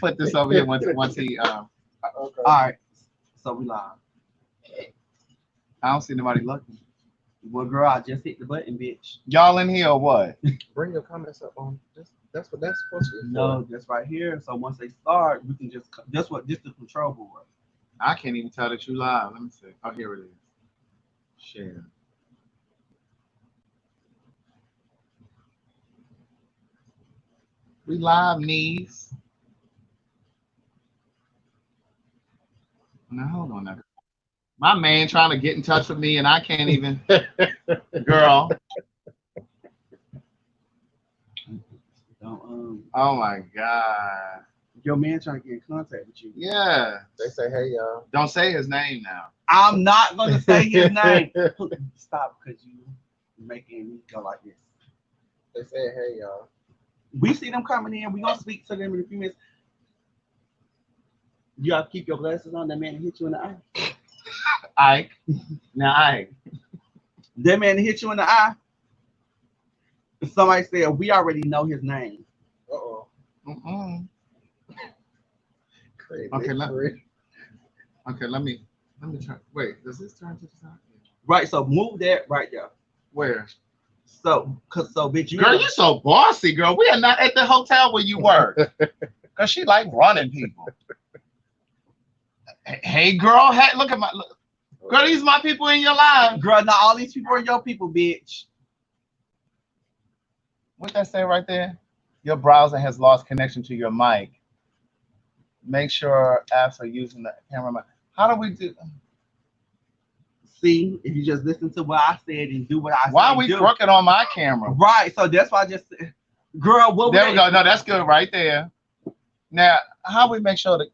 put this over here once he. Okay. All right. So we live. I don't see nobody looking. Well, girl, I just hit the button, bitch. Y'all in here or what? Bring your comments up on this. That's what that's supposed to be. No, that's right here. So once they start, we can just. That's what this the control board. I can't even tell that you live. Let me see. Oh, here it is. Share. We live, knees. Now hold on now. My man trying to get in touch with me and I can't even. Girl. Don't, Oh my God. your man trying to get in contact with you. Yeah. They say, hey y'all. Don't say his name now. I'm not gonna say his name. Stop, because you making me go like this. They say, hey y'all. We see them coming in. We gonna speak to them in a few minutes. You gotta keep your glasses on. That man hit you in the eye. Ike. Now Ike. That man hit you in the eye. Somebody said we already know his name. Uh-oh. Mm-mm. Crazy. Okay, let me try. Wait, does this turn to the side? Right. So move that right there. Where? So bitch, you Girl, you so bossy, girl. We are not at the hotel where you work. Cause she like running people. Hey, girl. Hey, look at my look. Girl, these my people in your life. girl. Not all these people are your people, bitch. What that say right there? Your browser has lost connection to your mic. Make sure apps are using the camera mic. How do we do? See, if you just listen to what I said and do what I said. Why are we crooked on my camera? Right. So that's why I just said, girl, what There we go. No, that's good right there. Now, how we make sure that?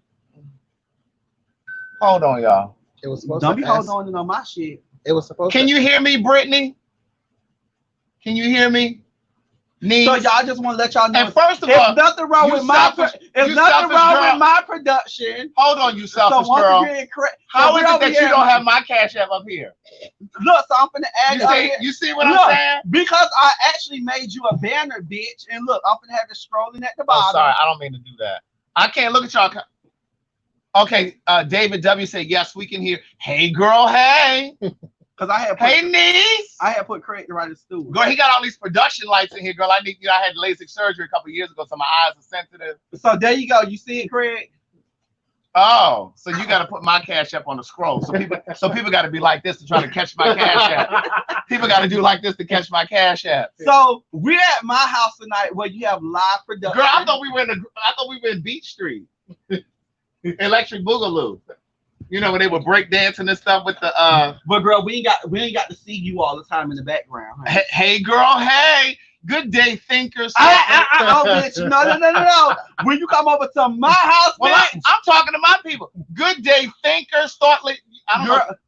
Hold on, y'all. It was supposed Don't to be holding on my shit. It was supposed Can to. you hear me, Brittany? Can you hear me? Niece? So y'all just want to let y'all know. And first of There's all, nothing wrong you with my. selfish- There's you nothing selfish wrong girl. with my production. hold on, you So selfish once girl. again, How so is we it over that you here- don't have my cash app up here? Look, so I'm finna add You it up see, here. you see what Look, I'm saying? because I actually made you a banner, bitch. And look, I'm finna have it scrolling at the Oh, bottom. sorry, I don't mean to do that. I can't look at y'all. Okay, David W said yes, we can hear. Hey, girl, hey, Because I had put, hey, niece. I had put CRAIG the Writer Stewart. Girl, he got all these production lights in here, girl. I had LASIK surgery a couple years ago, so my eyes are sensitive. So there you go. You see it, CRAIG? Oh, so you got to put my cash app on the scroll. So people got to be like this to try to catch my cash app. People got to do like this to catch my cash app. So we're at my house tonight where you have live production. Girl, I thought we were in Beach Street, Electric Boogaloo. You know when they were break dancing and stuff with the But girl, we ain't got to see you all the time in the background. Honey. Hey, girl, hey, good day, thinkers. Oh, bitch, no. When you come over to my house, Well, bitch. I'm talking to my people. Good day, thinkers, thought leaders.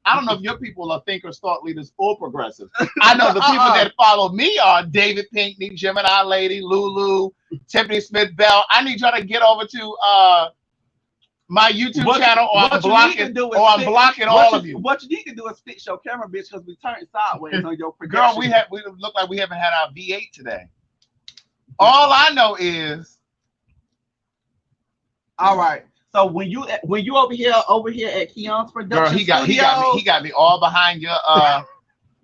I don't know if your people are thinkers, thought leaders, or progressives. I know the people that follow me are David Pinkney, Gemini Lady, Lulu, Tiffany Smith Bell. I need y'all to get over to my YouTube channel, or I'm blocking all of you. What you need to do is fix your camera, bitch, because we turned sideways on your Girl, production. we look like we haven't had our V8 today. All I know is. All right. So when you over here at Keon's production, girl, he got me all behind your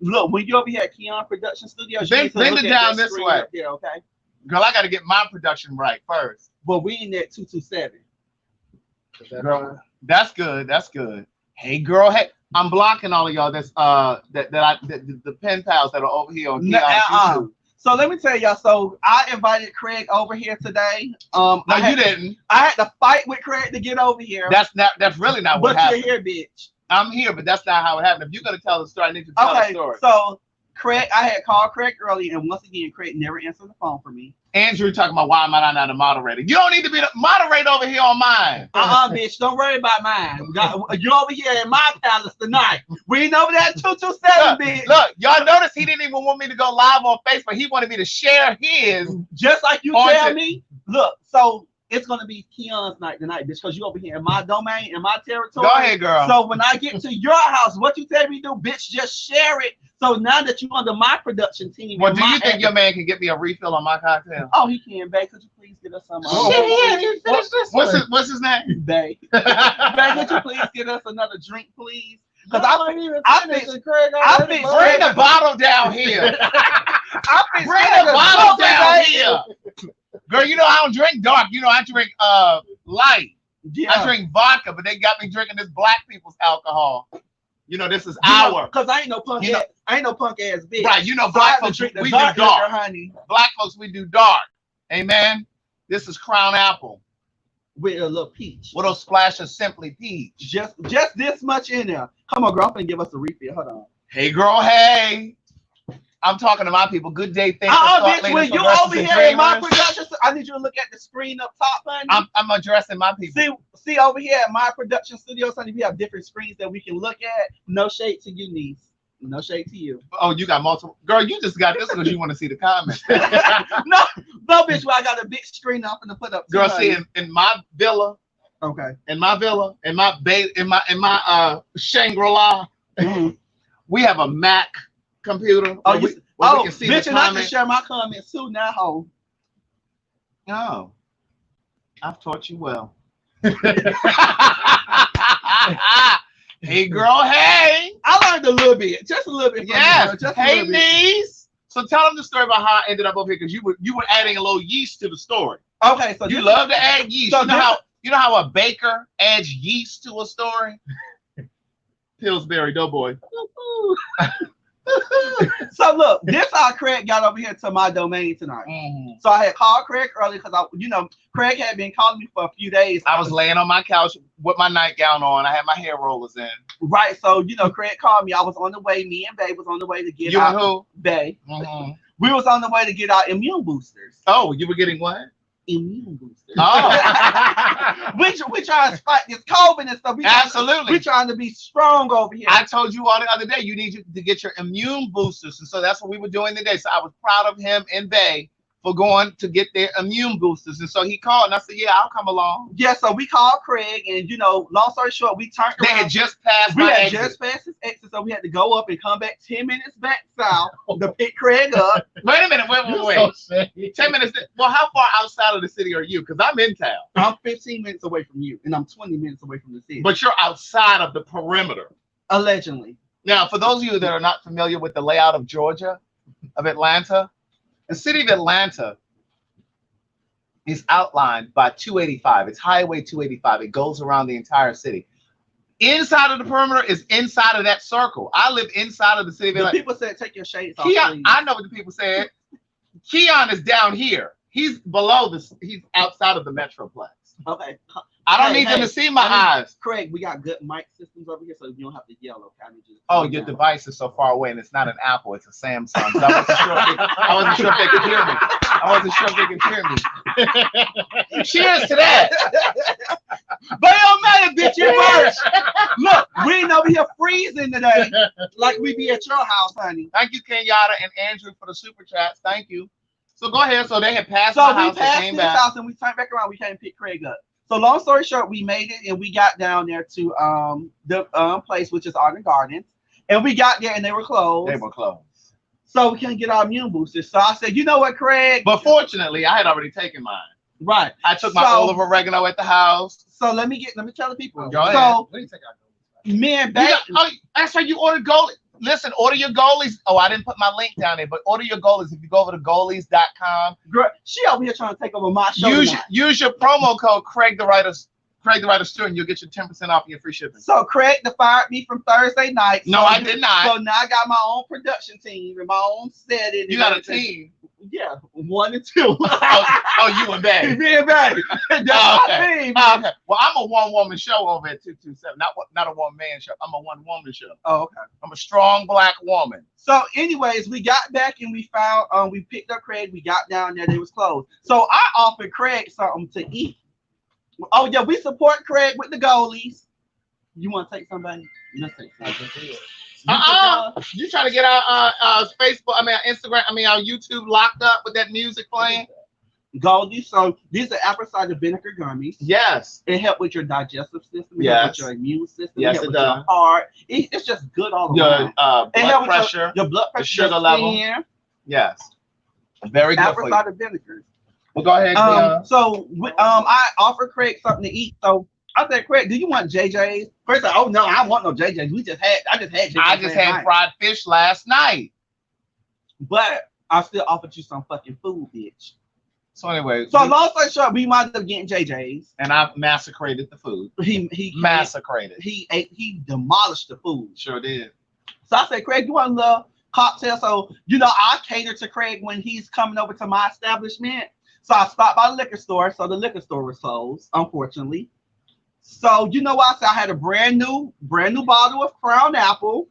Look, when you over here at Keon Production Studios, bend it down this way. Yeah, okay. Girl, I got to get my production right first. But we in at 227. Girl, that's good. That's good. Hey, girl, hey, I'm blocking all of y'all. That's the pen pals that are over here on YouTube. So let me tell y'all. So I invited CRAIG over here today. No, you didn't. I had to fight with CRAIG to get over here. That's really not what happened. But you're here, bitch. I'm here, but that's not how it happened. If you're gonna tell the story, I need to tell the story. So CRAIG, I had called CRAIG early, and once again, CRAIG never answered the phone for me. Andrew talking about why am I not a moderator? You don't need to be the moderator over here on mine. Bitch, don't worry about mine. You're over here in my palace tonight. We ain't over there at 227, bitch. Look, y'all notice he didn't even want me to go live on Facebook. He wanted me to share his. Just like you tell me. Look, so it's gonna be Keon's night tonight, bitch, because you over here in my domain, in my territory. Go ahead, girl. So when I get to your house, what you tell me to do, bitch, just share it. So now that you're under my production team, Well, do you think your man can get me a refill on my cocktail? Oh, he can, babe. Could you please get us some? What's his name? Babe. Babe, could you please get us another drink, please? Because I think bring the bottle down here. Bring the bottle down here. Girl, you know I don't drink dark. You know I drink light. Yeah. I drink vodka, but they got me drinking this black people's alcohol. You know this is our. Because I ain't no punk ass. I ain't no punk ass bitch. Right, you know So black I folks drink the we dark do dark. liquor, honey, Black folks we do dark. Amen. This is Crown Apple with a little peach. with a splash of Simply Peach. Just this much in there. Come on, girl. I'm gonna give us a refill. Hold on. Hey, girl. Hey. I'm talking to my people. Good day, thank bitch, when you over here in my production, I need you to look at the screen up top, honey. I'm addressing my people. See over here at my production studios, honey, we have different screens that we can look at. No shade to you, niece. No shade to you. Oh, you got multiple. Girl, you just got this because you want to see the comments. no, bitch. Well, I got a big screen I'm gonna put up. Girl, see in my villa. Okay. In my villa, in my Shangri-La, we have a Mac computer. Oh, we can see bitch, the and I can comments. share my comments too now, ho. No, I've taught you well. Hey, girl. Hey. I learned a little bit, just a little bit. Yes. Just hey, a little bit. niece. So tell them the story about how I ended up over here because you were adding a little yeast to the story. Okay, so you love to add yeast. So you know how a baker adds yeast to a story? Pillsbury Doughboy. So look, this how Craig got over here to my domain tonight. So I had called Craig early because Craig had been calling me for a few days. I was laying on my couch with my nightgown on. I had my hair rollers in. Right. So Craig called me. I was on the way. Me and Babe was on the way to get you and who? Babe. We was on the way to get our immune boosters. Oh, you were getting what? Immune boosters. Oh. we trying to fight this COVID and stuff. Absolutely. We trying to be strong over here. I told you all the other day you need to get your immune boosters, and so that's what we were doing today. So I was proud of him and Bay for going to get their immune boosters, and so he called, and I said, "Yeah, I'll come along." Yeah, so we called Craig, and long story short, we turned around. They had just passed. We had just passed his exit, so we had to go up and come back 10 minutes back south to pick Craig up. Wait a minute, wait. 10 minutes. Well, how far outside of the city are you? Because I'm in town. I'm 15 minutes away from you, and I'm 20 minutes away from the city. But you're outside of the perimeter. Allegedly. Now, for those of you that are not familiar with the layout of Georgia, of Atlanta, the city of Atlanta is outlined by 285. It's Highway 285. It goes around the entire city. Inside of the perimeter is inside of that circle. I live inside of the city of Atlanta. People said, take your shades off, Keon, please. I know what the people said. Keon is down here. He's below this. He's outside of the Metroplex. Okay. I don't need them to see my eyes. Craig, we got good mic systems over here, so you don't have to yell. Okay? Oh, your device is so far away, and it's not an Apple; it's a Samsung. So I wasn't sure if they could hear me. I wasn't sure if they could hear me. Cheers to that. But it don't matter, bitch. It works. Look, we ain't over here freezing today, like we be at your house, honey. Thank you, Kenyatta and Andrew, for the super chats. Thank you. So go ahead. So they had passed so my we house. passed Came this back. house and we turned back around. We came and picked Craig up. So long story short, we made it and we got down there to the place, which is Arden Gardens, and we got there and they were closed. They were closed. So we couldn't get our immune boosters. So I said, you know what, Craig? But fortunately, I had already taken mine. Right. I took my olive oregano at the house. So let me tell the people. Go ahead. So me and Babe. That's how you order goalie. Listen, order your goalies. Oh, I didn't put my link down there, but order your goalies. If you go over to goalies.com. Girl, she over here trying to take over my show. Use your promo code Craig the Writer Stewart, and you'll get your 10% off your free shipping. So Craig fired me from Thursday night. No, I did not. So now I got my own production team and my own setting. You got a team. Yeah, 1 and 2. You and Babe. Me and Babe. That's my team. Okay. Well, I'm a one-woman show over at 227. Not a one-man show. I'm a one-woman show. Oh, okay. I'm a strong black woman. So, anyways, we got back and we found we picked up Craig. We got down there. They was closed. So I offered Craig something to eat. Oh yeah, we support Craig with the goalies. You want to take somebody? Let's take somebody. You trying to get our Facebook, our Instagram, our YouTube locked up with that music playing? Goldie. So these are apple cider vinegar gummies. Yes. It helps with your digestive system. It Yes. helps with your immune system. Yes, it helps it with does. your heart. It's just good all Your around. blood pressure, your blood pressure, sugar your level. skin. Yes. Very good Apple for you. cider vinegar. Well, go ahead. I offered Craig something to eat. So I said, Craig, do you want JJ's? Craig said, oh no, I don't want no JJ's. I just had JJ's. I just had fried fish last night. But I still offered you some fucking food, bitch. So anyway. So long story short, we wound up getting JJ's. And I massacred the food. He massacred. He demolished the food. Sure did. So I said, Craig, you want a little cocktail? So, I cater to Craig when he's coming over to my establishment. So I stopped by the liquor store. So the liquor store was closed, unfortunately. So you know what? I said I had a brand new bottle of Crown Apple.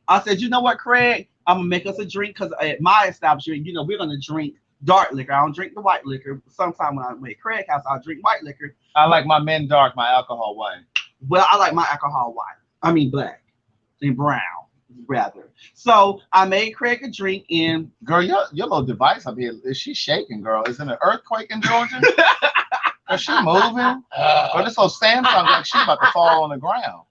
I said, you know what, Craig? I'm gonna make us a drink because at my establishment, we're gonna drink dark liquor. I don't drink the white liquor. Sometime when I'm at Craig's house, I'll drink white liquor. I like my men dark, my alcohol white. Well, I like my alcohol white. I mean black and brown, rather. So I made Craig a drink and girl, your little device up here, is she shaking, girl? Is it an earthquake in Georgia? Is she moving? Or this whole Samsung like she about to fall on the ground.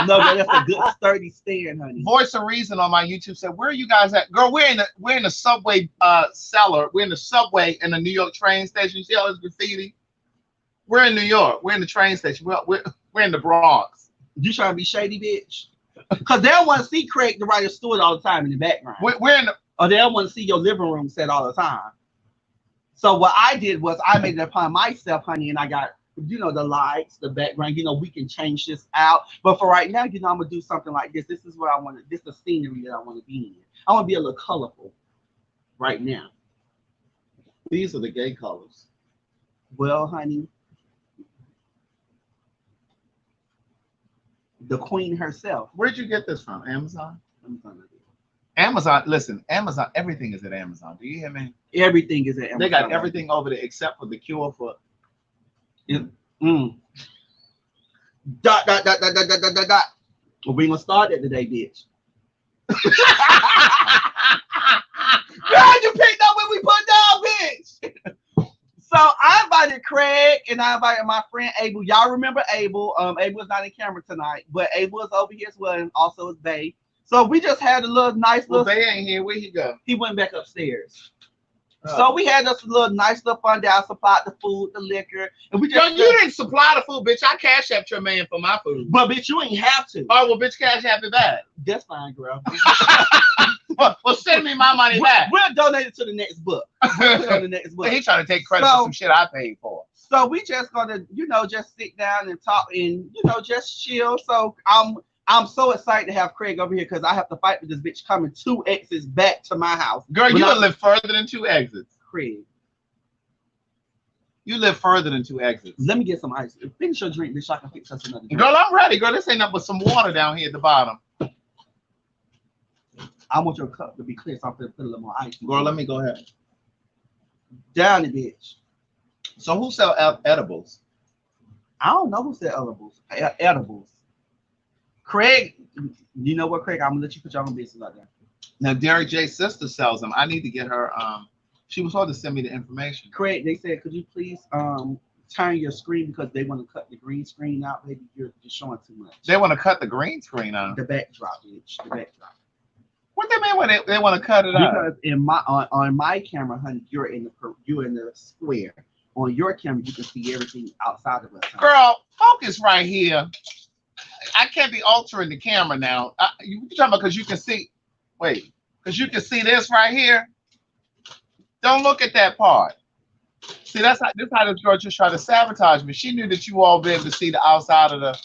No, that's a good sturdy stand, honey. Voice of Reason on my YouTube said, "Where are you guys at, girl? We're in the subway cellar. We're in the subway in the New York train station. You see all this graffiti? We're in New York. We're in the train station. We're in the Bronx. You trying to be shady, bitch? Because they don't want to see Craig the Writer Stewart all the time in the background. We're in the, or they don't want to see your living room set all the time. So what I did was I made it upon myself, honey, and I got the lights, the background. We can change this out. But for right now, I'm gonna do something like this. This is what I want to. This is the scenery that I want to be in. I want to be a little colorful right now. These are the gay colors. Well, honey, the queen herself. Where'd you get this from? Amazon? Amazon, listen, Amazon, everything is at Amazon. Do you hear me? Everything is at Amazon. They got everything over there except for the cure for Dot. Well, we gonna start that today, bitch. Girl, you picked up when we put down, bitch. So I invited Craig and I invited my friend Abel. Y'all remember Abel? Abel is not in camera tonight, but Abel is over here as well, and also is Bae. So we just had a little nice little. Well, Bae ain't here. Where he go? He went back upstairs. So we had us a little nice little fun day. I supplied the food, the liquor, and we just. Yo, you didn't supply the food, bitch. I cash apped your man for my food. But bitch, you ain't have to. Oh well, bitch, cash app it back. That's fine, girl. well, send me my money back. We'll donate it to the next book. We'll put it on the next book. He trying to take credit for some shit I paid for. So we just gonna, just sit down and talk and just chill. So I'm so excited to have Craig over here because I have to fight with this bitch coming 2 exits back to my house. Girl, you don't live further than 2 exits. Craig. You live further than 2 exits. Let me get some ice. Finish your drink, bitch. I can fix us another drink. Girl, I'm ready. Girl, this ain't nothing but some water down here at the bottom. I want your cup to be clear, so I'm gonna put a little more ice. Girl, let me go ahead. Down it, bitch. So who sell edibles? I don't know who sell edibles. Edibles. Craig, you know what, Craig? I'm gonna let you put your own business out there. Now, Derek J's sister sells them. I need to get her. She was supposed to send me the information. Craig, they said, could you please turn your screen because they want to cut the green screen out. Maybe you're just showing too much. They want to cut the green screen out. The backdrop, bitch. The backdrop. What they mean when they want to cut it out? Because in my on my camera, honey, you're in the square. On your camera, you can see everything outside of us. Honey. Girl, focus right here. I can't be altering the camera now. You talking about because you can see? Wait, because you can see this right here. Don't look at that part. See, this how this girl just tried to sabotage me. She knew that you all be able to see the outside of the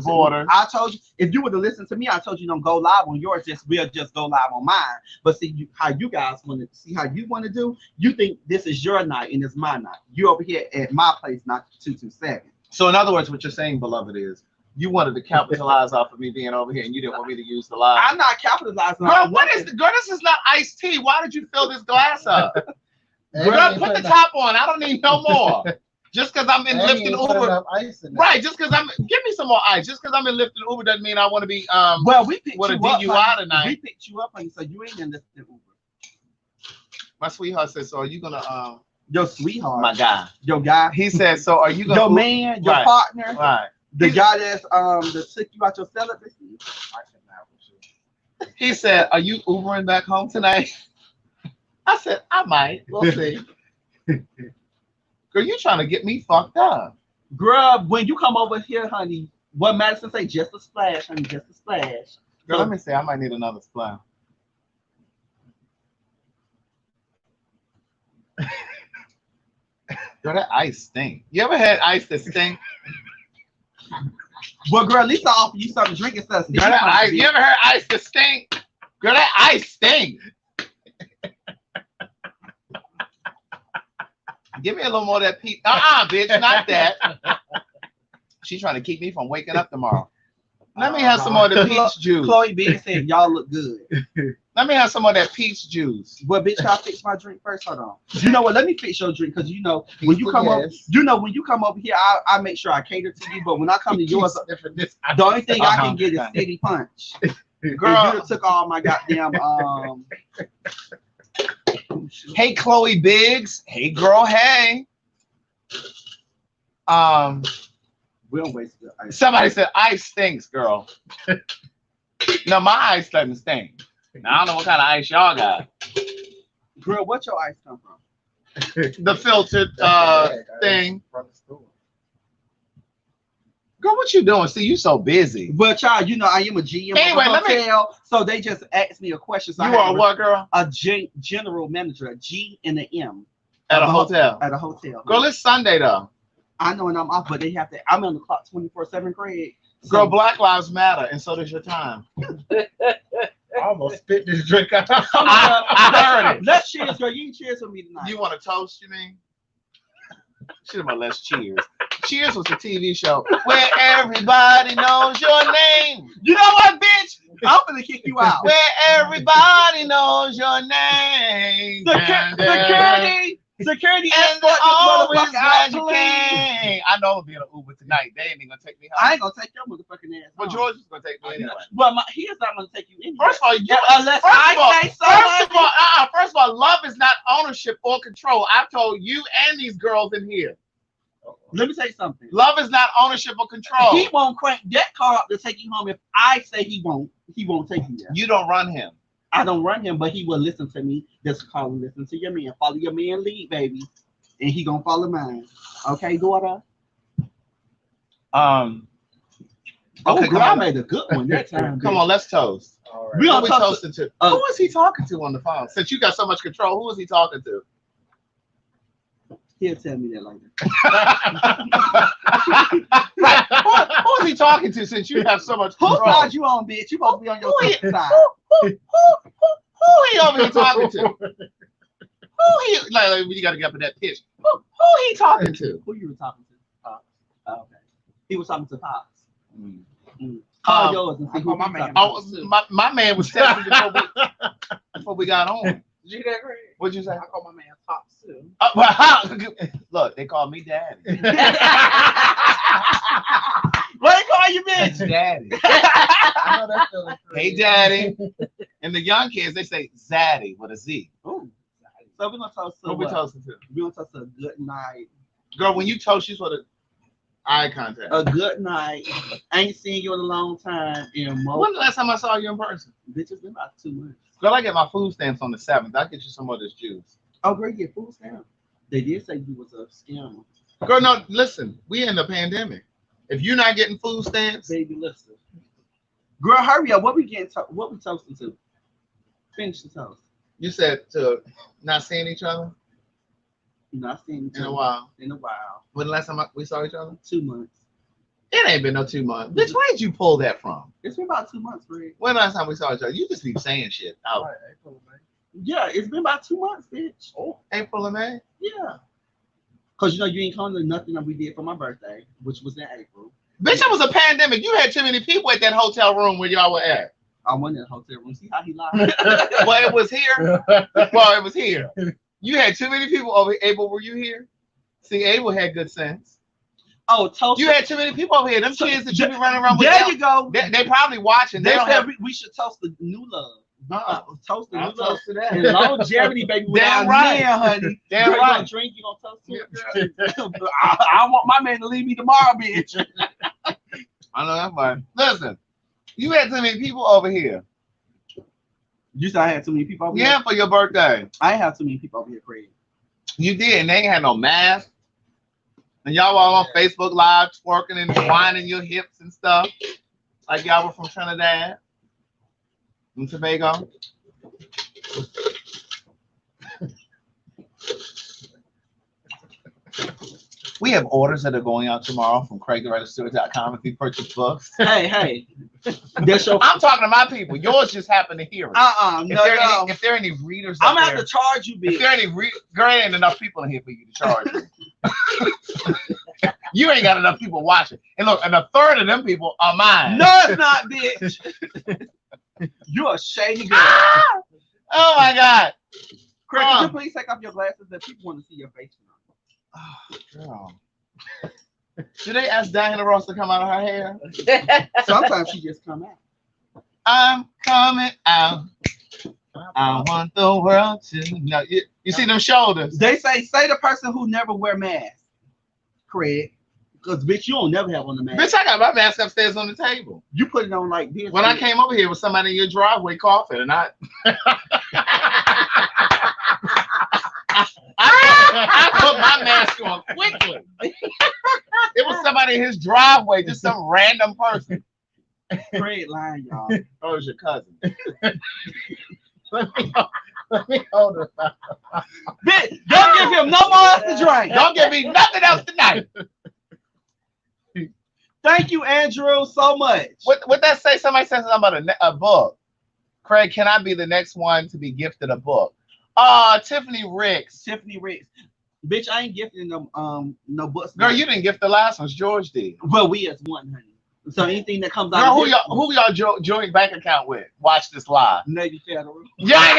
border. I told you if you would have listened to me, I told you don't go live on yours. We'll just go live on mine. But see how you guys want to see how you want to do. You think this is your night and it's my night. You over here at my place, not 227. So in other words, what you're saying, beloved, is you wanted to capitalize off of me being over here, and you didn't want me to use the live. I'm not capitalizing. Girl, girl, this is not iced tea. Why did you fill this glass up? Girl, put the top on. I don't need no more. Just because I'm in lifting Uber. Right, just because give me some more ice. Just because I'm in lifting Uber doesn't mean I want to be well, we picked with a you DUI up, tonight. We picked you up, honey, so you ain't in lifting Uber. My sweetheart says, so are you gonna Your sweetheart. My guy. Your guy. He said, so are you going to... Your man, your right. partner. Right. The guy that's that took you out your celibacy. He said, are you Ubering back home tonight? I said, I might. We'll see. Girl, you trying to get me fucked up. Girl, when you come over here, honey, what Madison say? Just a splash, honey, just a splash. Girl, let me say, I might need another splash. Girl, that ice stink. You ever had ice that stink? Well, girl, at least I offer you something to drink instead of Girl, that ice. You ever heard ice that stink? Girl, that ice stink. Give me a little more of that peach. Bitch, not that. She's trying to keep me from waking up tomorrow. Let me have some more of the peach juice. Chloe B said, y'all look good. Let me have some more of that peach juice. Well, bitch, can I fix my drink first? Hold on. You know what? Let me fix your drink because you know when you come up, when you come over here, I make sure I cater to you. But when I come to yours, the only thing I can get is city punch. Girl, you took all my goddamn Hey, Chloe Biggs. Hey, girl. Hey. We don't waste the ice. Somebody said ice stinks, girl. No, my ice doesn't stink. Now, I don't know what kind of ice y'all got. Girl, what your ice come from? The filtered thing. From the store. Girl, what you doing? See, you so busy. But child, you know I am a GM Anyway, of a hotel, so they just asked me a question. So you are what, girl? A general manager, a G and an M. At a hotel. At a hotel. Girl, it's Sunday though. I know, and I'm off, but they have to. I'm on the clock 24/7, Craig. So, girl, Black Lives Matter, and so does your time. I almost spit this drink out. I heard it. Let's cheers, girl. You cheers with me tonight. You want to toast? You mean? Should have let's cheers. Cheers was a TV show where everybody knows your name. You know what, bitch? I'm gonna kick you out. Where everybody knows your name. Security and always glad you came. I know I'm being an Uber tonight. They ain't even gonna take me home. I ain't gonna take your motherfucking ass. Well, George is gonna take me anyway. Well, he is not gonna take you anyway. First of all, first of all, love is not ownership or control. I've told you and these girls in here. Let me say something. Love is not ownership or control. He won't crank that car up to take you home. If I say he won't take you there. You don't run him. I don't run him, but he will listen to me. Just call and listen to your man. Follow your man lead, baby. And he gonna follow mine. Okay, daughter? Okay, girl, I made a good one that time. Come on, let's toast. All right. We Who gonna we toast toasting to? Who is he talking to on the phone? Since you got so much control, who is he talking to? He'll tell me that later. Who is he talking to since you have so much control? Whose side you on, bitch? You supposed to be on your side. Who he over here talking to? Who he like you gotta get up in that pitch. Who he talking to? Who you were talking to? Okay. He was talking to Pops. Call yours and see who my man. My man was telling me before we got on. Did you hear that, Craig? What'd you say? I call my man Pops too. Look, they call me Daddy. What they call you, bitch? Daddy. I know that's feeling Hey, Daddy. And the young kids, they say Zaddy with a Z. Ooh. So we're gonna toast to What we toasting to? We're gonna toast to a good night. Girl, when you toast, you sort of eye contact. A good night. I ain't seen you in a long time. And When's the last time I saw you in person? Bitch, it's been about 2 months. Girl, I get my food stamps on the 7th. I'll get you some of this juice. Oh, girl, you get food stamp. They did say you was a scammer. Girl, no, listen. We in the pandemic. If you're not getting food stamps, Baby, listen. Girl, hurry up. What we toasting to? Finish the toast. you said to not seeing each other Not seeing each in a other while. in a while. When the last time we saw each other? 2 months. It ain't been no 2 months. Bitch, where did you pull that from? It's been about 2 months, Greg. When the last time we saw each other? You just be saying shit out. All right, April, man. Yeah, it's been about 2 months, bitch. Oh, April and May? Yeah. Because you know you ain't coming to nothing that we did for my birthday, which was in April. Bitch, it was a pandemic. You had too many people at that hotel room where y'all were at. I went in the hotel room. See how he lied? Well, it was here. Well, it was here. You had too many people over here. Abel, were you here? See, Abel had good sense. Oh, toast. You had too many people over here. Them kids that you be running around with. There you go. They probably watching. They They don't said have. we should toast the new love. Toasted. I'll toast to that. And longevity, baby. Damn Without right. men, honey. Damn Girl, right. You gonna drink, you gonna toast to it, girl? I want my man to leave me tomorrow, bitch. I know that's fine. Listen, you had too many people over here. You said I had too many people over here? Yeah, for your birthday. I ain't have too many people over here, Craig. You did, and they ain't had no mask. And y'all were all on Facebook Live twerking and whining your hips and stuff. Like y'all were from Trinidad and Tobago. We have orders that are going out tomorrow from CRAIG THE WRITER STEWART.com if you purchase books. Hey. That's your... I'm talking to my people. Yours just happen to hear it. No. If there are any readers I'm out gonna there, have to charge you, bitch. if there are any girl, ain't enough people in here for you to charge me. You ain't got enough people watching. And look, and a third of them people are mine. No, it's not, bitch. You're a shady girl. Oh my God. Craig, could you please take off your glasses that people want to see your face? Oh, girl. Should they ask Diana Ross to come out of her hair? Sometimes she just come out. I'm coming out. I want the world to know. You see them shoulders? They say the person who never wear masks, Craig. Because, bitch, you don't never have on the mask. Bitch, I got my mask upstairs on the table. You put it on like this. When I came over here with somebody in your driveway coughing, and I put my mask on quickly. It was somebody in his driveway, just some random person. Craig lying, y'all. Oh, it was your cousin. Let me hold it. Bitch, don't give him no more else to drink. Don't give me nothing else tonight. Thank you, Andrew, so much. What that say? Somebody said something about a book. Craig, can I be the next one to be gifted a book? Tiffany Ricks. Tiffany Ricks. Bitch, I ain't gifting them no books. Girl, you didn't gift the last ones. George did. Well, we as one, honey. So anything that comes out. Girl, who y'all joint bank account with? Watch this live. Navy Federal. Yeah, I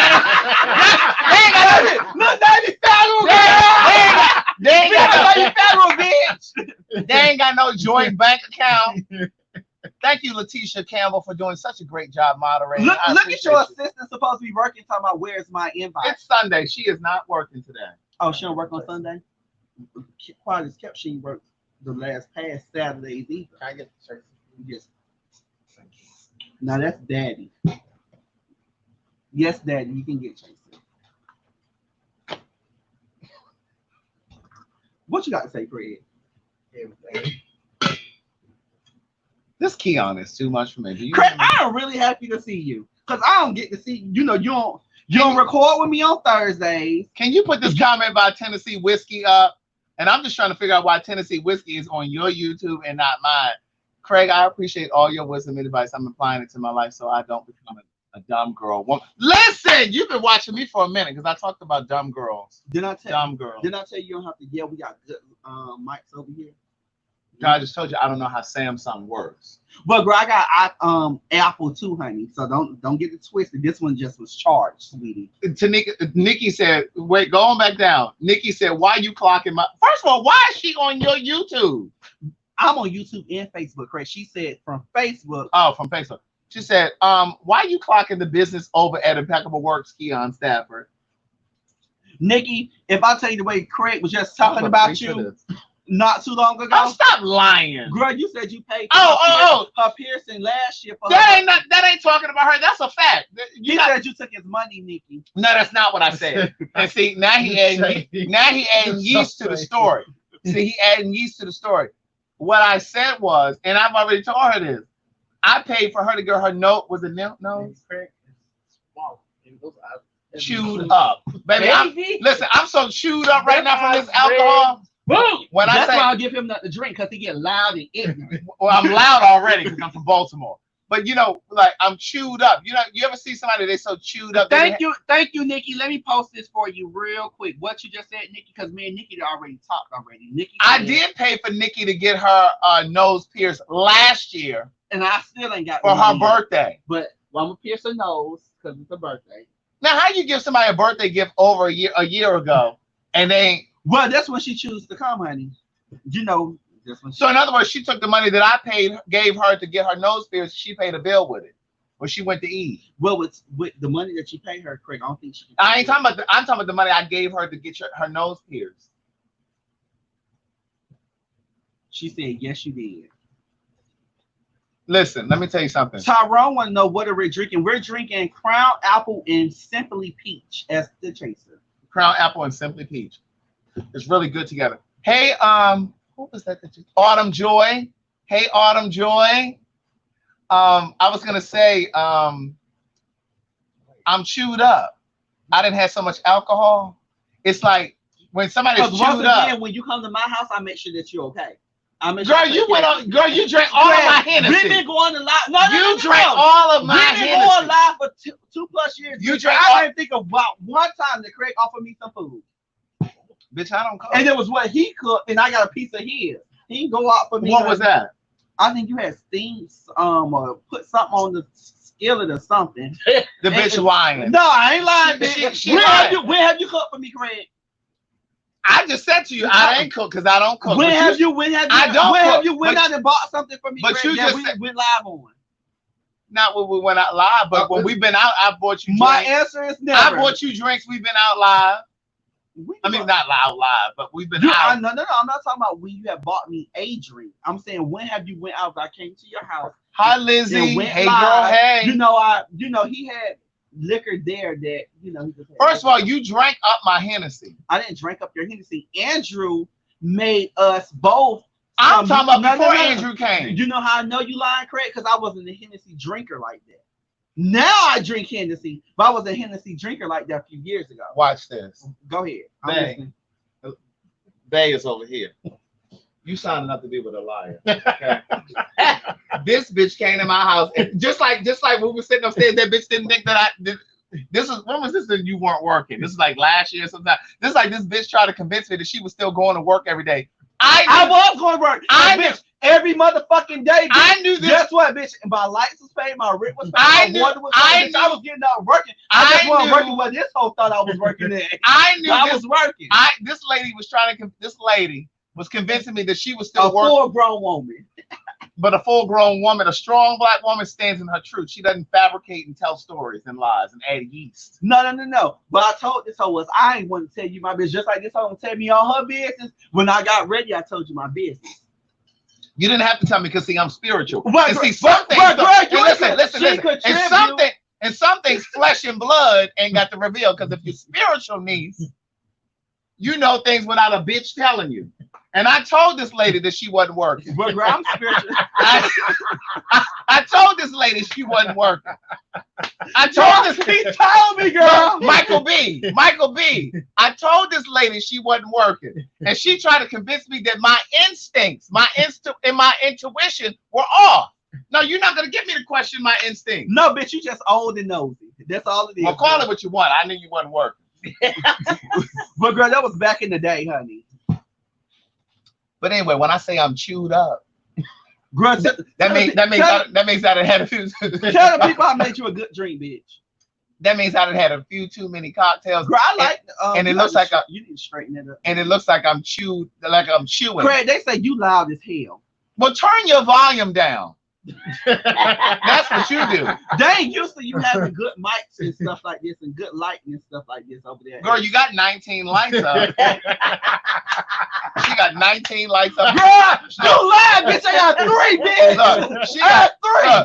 got it. Look, Navy Federal. They ain't got Navy Federal, bitch. They ain't got no joint bank account. Thank you, Letitia Campbell, for doing such a great job moderating. Look at your assistant supposed to be working, talking about where's my invite. It's Sunday. She is not working today. Oh, she don't work on Sunday? Quiet as kept, she worked the past Saturdays either. Can I get the shirt? Yes. Now that's Daddy. Yes, Daddy, you can get Chase. What you got to say, Craig? Everything. This Keon is too much for me. Craig, I'm really happy to see you. Because I don't get to see, you don't record with me on Thursdays. Can you put this comment about Tennessee whiskey up? And I'm just trying to figure out why Tennessee whiskey is on your YouTube and not mine. Craig, I appreciate all your wisdom and advice. I'm applying it to my life so I don't become a dumb girl. Listen, you've been watching me for a minute because I talked about dumb girls. Dumb girls. Did I tell you don't have to yell? We got good mics over here. I just told you I don't know how Samsung works. But girl, I got Apple too, honey. So don't get it twisted. This one just was charged, sweetie. Nikki said, wait, go on back down. Nikki said, why you clocking my... First of all, why is she on your YouTube? I'm on YouTube and Facebook, Craig. She said from Facebook. Oh, from Facebook. She said, why you clocking the business over at Impeccable Works, Keon Stafford? Nikki, if I tell you the way Craig was just talking about you not too long ago. Oh, stop lying. Girl, you said you paid her piercing last year. For that ain't talking about her. That's a fact. You said you took his money, Nikki. No, that's not what I said. And see, now he adding yeast to the story. See, he adding yeast to the story. What I said was, and I've already told her this, I paid for her to get her note. Was it nose? Chewed up. Baby, listen, I'm so chewed up right now from this alcohol. Boom. That's why I'll give him nothing to drink, because he get loud and ignorant. Well, I'm loud already because I'm from Baltimore. But like I'm chewed up. You ever see somebody they so chewed up? Thank you, Nikki. Let me post this for you real quick. What you just said, Nikki, because me and Nikki already talked already. Nikki, I did pay for Nikki to get her nose pierced last year, and I still ain't got for her birthday. But I'm gonna pierce her nose because it's her birthday. Now, how you give somebody a birthday gift over a year ago, and they? Well, that's when she chooses to come, honey. So in other words, she took the money that I gave her to get her nose pierced. She paid a bill with it. Or she went to eat? Well, with the money that you pay her, Craig, I don't think she. I ain't talking about. I'm talking about the money I gave her to get her nose pierced. She said, "Yes, you did." Listen, let me tell you something. Tyrone want to know what are we drinking. We're drinking Crown Apple and Simply Peach as the chaser. Crown Apple and Simply Peach. It's really good together. Hey, what was that? Autumn Joy. Hey, Autumn Joy. I was gonna say, I'm chewed up. I didn't have so much alcohol. It's like when somebody's chewed up. When you come to my house, I make sure that you're okay. Girl, you went on. Girl, you drank all of my Hennessy. We've been going to live. No, you drank all of my Hennessy. We've been going live for two plus years. You drank. I didn't think about one time that Craig offered me some food. Bitch, I don't cook. And it was what he cooked, and I got a piece of his. He didn't go out for me. What was that? I think you had steams, or put something on the skillet or something. The bitch lying. No, I ain't lying, bitch. When have you cooked for me, Craig? I just said to you, I ain't cook because I don't cook. When have you went out and bought something for me? But Craig, you just went live on. Not when we went out live, but when we've been out, I bought you. My drinks. answer is never. I bought you drinks. We've been out live. I mean, not live, but we've been out. No. I'm not talking about when you have bought me a drink. I'm saying when have you went out? I came to your house. Hi, Lizzie. Hey, live. girl. Hey. He had liquor there that he just had. First of all, you drank up my Hennessy. I didn't drink up your Hennessy. Andrew made us both. I'm talking about before Andrew came. You know how I know you lying, Craig? Because I wasn't a Hennessy drinker like that. Now I drink Hennessy, but I was a Hennessy drinker like that a few years ago. Watch this. Go ahead. I'm listening. Bay is over here. You signing up to be with a liar. Okay? This bitch came to my house, and just like when we were sitting upstairs, that bitch didn't think that I did. When was this that you weren't working? This is like last year sometime. This bitch tried to convince me that she was still going to work every day. I was going to work. Bitch, every motherfucking day. Bitch. I knew this. Guess what, bitch? My lights was paid, my rent was paid, my water was paid. I was getting out working. I just wasn't working where this whole thought I was working at. I knew I was working. This lady was trying to. This lady was convincing me that she was still working. A full-grown woman. But a full-grown woman, a strong black woman, stands in her truth. She doesn't fabricate and tell stories and lies and add yeast. No. But I told this hoe I ain't want to tell you my business. Just like this hoe tell me all her business. When I got ready, I told you my business. You didn't have to tell me because see, I'm spiritual. But, and see, something. Listen. And some things flesh and blood ain't got to reveal. Because if you're spiritual, niece, you know things without a bitch telling you. And I told this lady that she wasn't working. But I'm spiritual. I told this lady she wasn't working. I told this. He told me, girl. Michael B. I told this lady she wasn't working, and she tried to convince me that my instincts, and my intuition were off. No, you're not gonna get me to question my instincts. No, bitch, you just old and nosy. That's all it is. Well, call it what you want. I knew you wasn't working. But girl, that was back in the day, honey. But anyway, when I say I'm chewed up, girl, that means I done had a few. Tell the people I made you a good drink, bitch. That means I done had a few too many cocktails. Girl, I like. And it looks like you need to straighten it up. And it looks like I'm chewing. Craig, they say you loud as hell. Well, turn your volume down. That's what you do. They ain't used to you having good mics and stuff like this and good lighting and stuff like this over there. Girl, you got 19 lights up. She got 19 lights up. Girl, you lied, bitch. I got 3, bitch.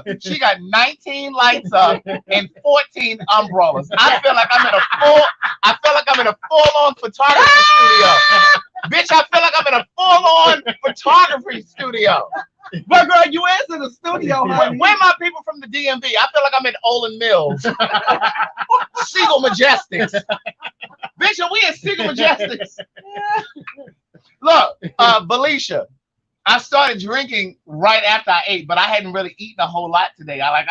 Look, she got 19 lights up and 14 umbrellas. I feel like I'm in a full-on photography studio. Bitch, I feel like I'm in a full-on photography studio. But girl, you answer the studio, honey. Where my people from the DMV? I feel like I'm in Olin Mills. Siegel Majestics. Bitch, are we in Siegel Majestics? Look, Belisha, I started drinking right after I ate, but I hadn't really eaten a whole lot today. I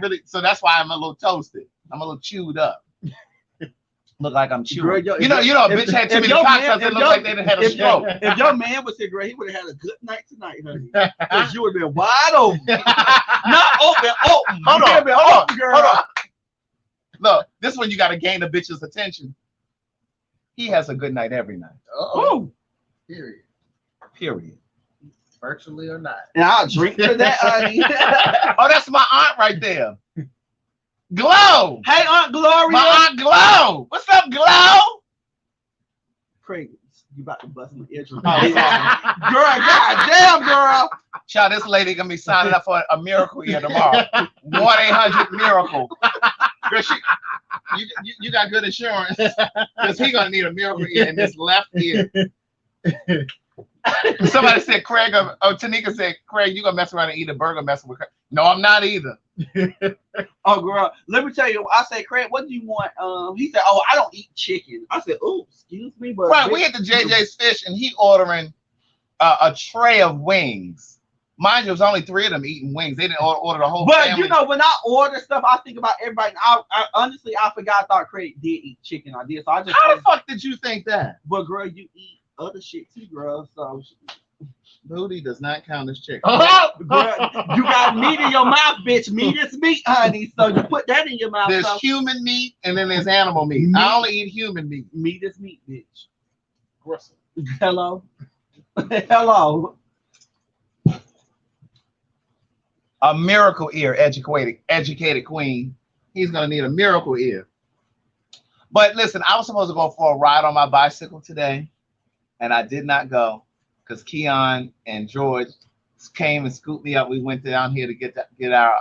really, so that's why I'm a little toasted. I'm a little chewed up. Look like I'm chewing. Girl, you know, a bitch had too many cocktails that look like they done had a stroke. If your man was here, girl, he would have had a good night tonight, honey. Because you would have been wide open. Not open. Hold on. Look, this one you got to gain a bitch's attention. He has a good night every night. Oh. Period. Virtually or not. And I'll drink to that, honey. Oh, that's my aunt right there. Glow. Hey, Aunt Gloria. My Aunt Glow. What's up, Glow? Craig, you about to bust my eardrum. Oh, girl, goddamn, girl. Child, this lady gonna be signing up for a miracle ear tomorrow. 1-800-MIRACLE. Girl, you got good insurance because he gonna need a miracle ear in this left ear. Somebody said Craig, Tanika said, Craig, you gonna mess around and eat a burger messing with Craig. No, I'm not either. Oh, girl, let me tell you. I said, Craig, what do you want? He said, oh, I don't eat chicken. I said, oh, excuse me, but right, we at the JJ's Fish and he ordering a tray of wings. Mind you, it was only 3 of them eating wings. They didn't order the whole But family. you know, when I order stuff, I think about everybody. I honestly, I forgot. I thought Craig did eat chicken. I did. So I just. How the fuck did you think that? But girl, you eat other shit too, girl. So. Booty does not count as chicken. Girl, you got meat in your mouth, bitch. Meat is meat, honey. So you put that in your mouth. There's so. human meat and then there's animal meat. I only eat human meat. Meat is meat, bitch. Gristle. Hello. Hello. A miracle ear, educated queen. He's gonna need a miracle ear. But listen, I was supposed to go for a ride on my bicycle today, and I did not go because Keon and George came and scooped me up. We went down here to get our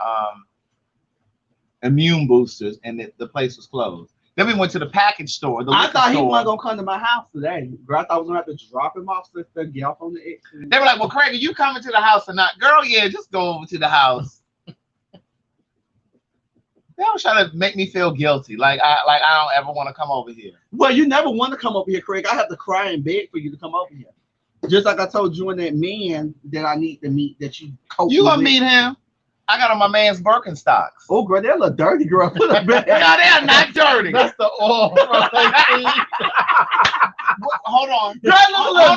immune boosters, and the place was closed. Then we went to the package store. I thought he wasn't gonna come to my house today. Girl, I thought I was gonna have to drop him off so to get off on the exit. They were like, "Well, Craig, are you coming to the house or not?" Girl, yeah, just go over to the house. They always try to make me feel guilty, like I don't ever want to come over here. Well, you never want to come over here, Craig. I have to cry and beg for you to come over here. Just like I told you and that man that I need to meet that you cope You gonna with. meet him? I got on my man's Birkenstocks. Oh, girl, they're a little dirty, girl. Put a bag. No, they're not dirty. That's the oil. Hold on. Girl, hold on.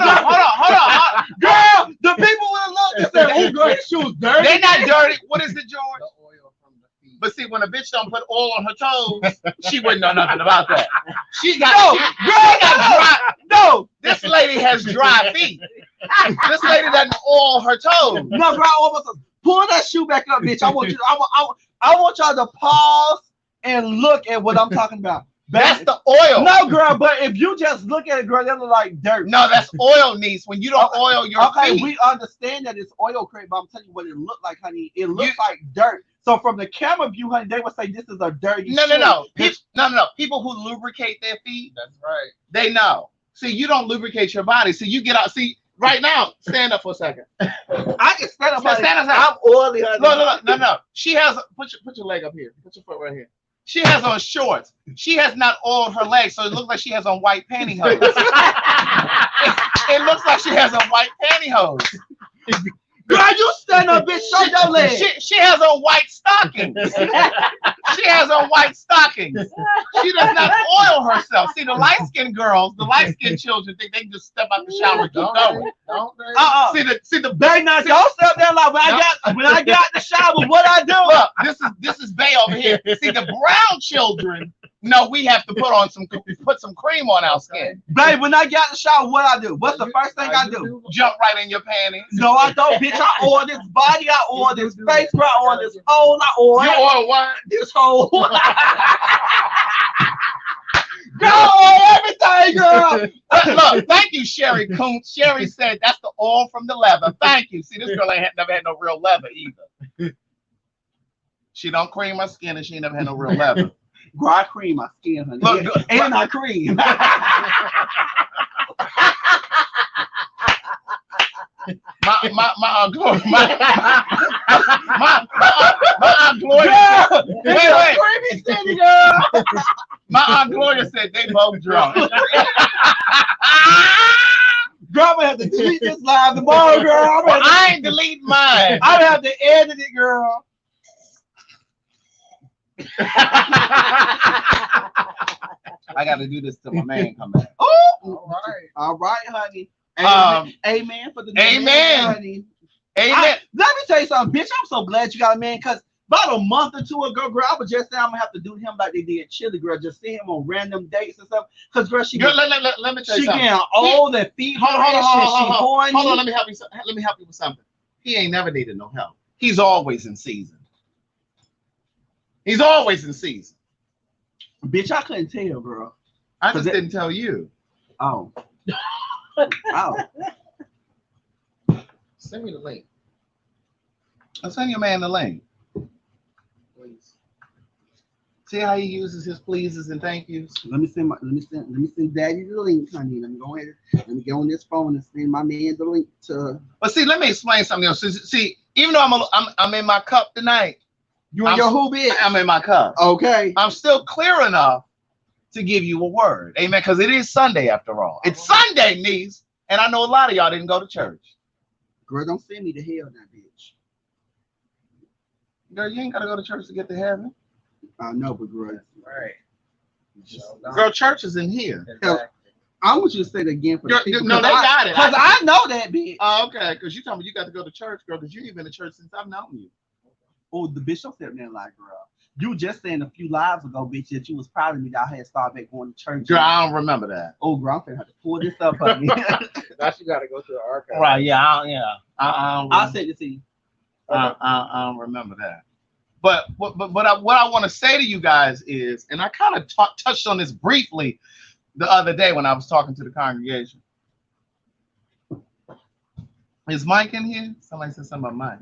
Girl, the people with a look they say, oh, girl, his shoes dirty. They're not dirty. What is it, George? The oil from the feet. But see, when a bitch don't put oil on her toes, she wouldn't know nothing about that. She got dry. No. This lady has dry feet. This lady doesn't oil her toes. No, girl, almost pull that shoe back up, bitch. I want y'all to pause and look at what I'm talking about. That's the oil. No, girl, but if you just look at it, girl, they look like dirt. No, that's oil, niece. When you don't oil your feet. We understand that it's oil, Craig, but I'm telling you what it looked like, honey. It looks like dirt. So from the camera view, honey, they would say this is a dirty shoe. No. People who lubricate their feet, That's right. they know. See, you don't lubricate your body. So you get out. See, right now, stand up for a second. I can stand up. Stand up. I'm oily, honey. No. She has put your leg up here. Put your foot right here. She has on shorts. She has not oiled her legs, so it looks like she has on white pantyhose. It looks like she has on white pantyhose. Girl, you stand up, bitch. Show your legs. She has on white stockings. She has on white stockings. She does not oil herself. See, the light-skinned girls, the light-skinned children think they can just step out the shower and keep going. Don't they? See the They not y'all step there like when I got the shower, what I do? Look, this is Bay over here. See, the brown children, no, we have to put some cream on our skin. Babe, when I got the shower, what I do? What's the first thing I do? Jump right in your panties. No, I don't, bitch. I oil this body, I oil this face, girl, I oil this hole, I oil You oil what? this hole. Girl, oil everything, girl. Look, thank you, Sherry Kuntz. Sherry said that's the oil from the leather. Thank you. See, this girl ain't never had no real leather either. She don't cream her skin and she ain't never had no real leather. Girl, I cream my skin, honey. Look, and I cream. My Aunt Gloria. My Aunt Gloria. Wait. Creamy skin, girl. My Aunt Gloria said they both drunk. Girl, I'm gonna have to delete this live tomorrow, girl. I ain't deleting mine. I'm gonna have to edit it, girl. I got to do this till my man come back. Oh, all right, honey. Amen for the amen, honey. Amen. Let me tell you something, bitch. I'm so glad you got a man, because about a month or two ago, girl, I was just saying I'm gonna have to do him like they did Chili, girl. Just see him on random dates and stuff. Because girl, let me tell you she something. getting old and feet. Hold on. Let me help you with something. He ain't never needed no help. He's always in season. He's always in season. Bitch, I couldn't tell, girl. I just didn't tell you. Oh. Oh. Send me the link, I'll send your man the link. please. See how he uses his pleases and thank yous? Let me send Daddy the link, honey. Let me go ahead. Let me get on this phone and send my man the link to. But see, let me explain something else. See, even though I'm in my cup tonight, You and your who bitch? I'm in my cup. Okay. I'm still clear enough to give you a word, amen. Because it is Sunday after all. It's Sunday, niece, and I know a lot of y'all didn't go to church. Girl, don't send me to hell now, bitch. Girl, you ain't gotta go to church to get to heaven. I know, but girl. Right. Girl, church is in here. Exactly. I want you to say it again for the people. No, they got it. Because I know that bitch. Oh, okay. Because you told me you got to go to church, girl. Because you ain't been to church since I've known you. Oh, the bitch don't sit there like, girl. You just saying a few lives ago, bitch, that you was proud of me that I had started back going to church. Girl, I don't remember that. Oh, girl, I'm finna have to pull this up on me. Now she got to go to the archive. Right? Yeah. I'll send it to you. I don't remember that. But what I want to say to you guys is, and I kind of touched on this briefly the other day when I was talking to the congregation. Is Mike in here? Somebody said something about Mike.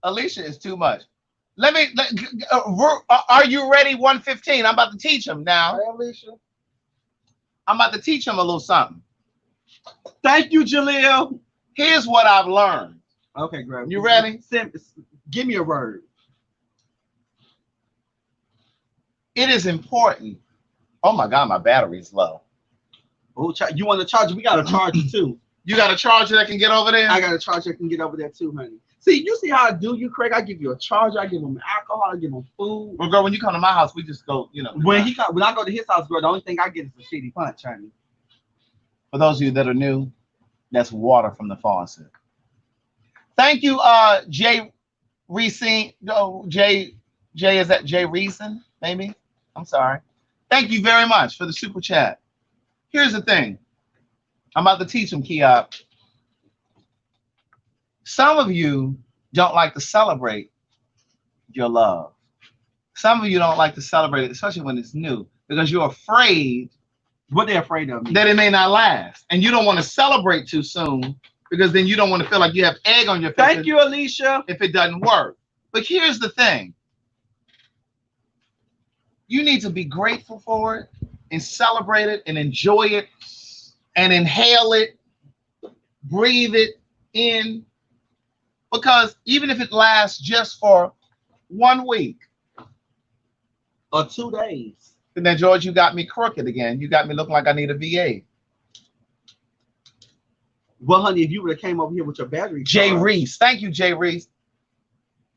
Alicia is too much. Are you ready? 1:15. I'm about to teach him now. Hey, Alicia. I'm about to teach him a little something. Thank you, Jaleel. Here's what I've learned. Okay, girl. You ready? Give me a word. It is important. Oh my God, my battery's low. Oh, you want to charge it? We got a charger too. You got a charger that can get over there? I got a charger that can get over there too, honey. See, you see how I do you, Craig? I give you a charger. I give him alcohol. I give him food. Well, girl, when you come to my house, we just go, When I go to his house, girl, the only thing I get is a shitty punch, honey. For those of you that are new, that's water from the faucet. Thank you, Jay Reese. No, Jay, is that Jay Reason? Maybe? I'm sorry. Thank you very much for the super chat. Here's the thing. I'm about to teach him, Kiop. Some of you don't like to celebrate your love. Some of you don't like to celebrate it, especially when it's new, because you're afraid. What they're afraid of? That it may not last. And you don't want to celebrate too soon, because then you don't want to feel like you have egg on your face. Thank you, Alicia. If it doesn't work. But here's the thing. You need to be grateful for it and celebrate it and enjoy it and inhale it, breathe it in. Because even if it lasts just for 1 week or 2 days. And then, George, you got me crooked again. You got me looking like I need a VA. Well, honey, if you would have came over here with your battery. Jay Reese. Thank you, Jay Reese.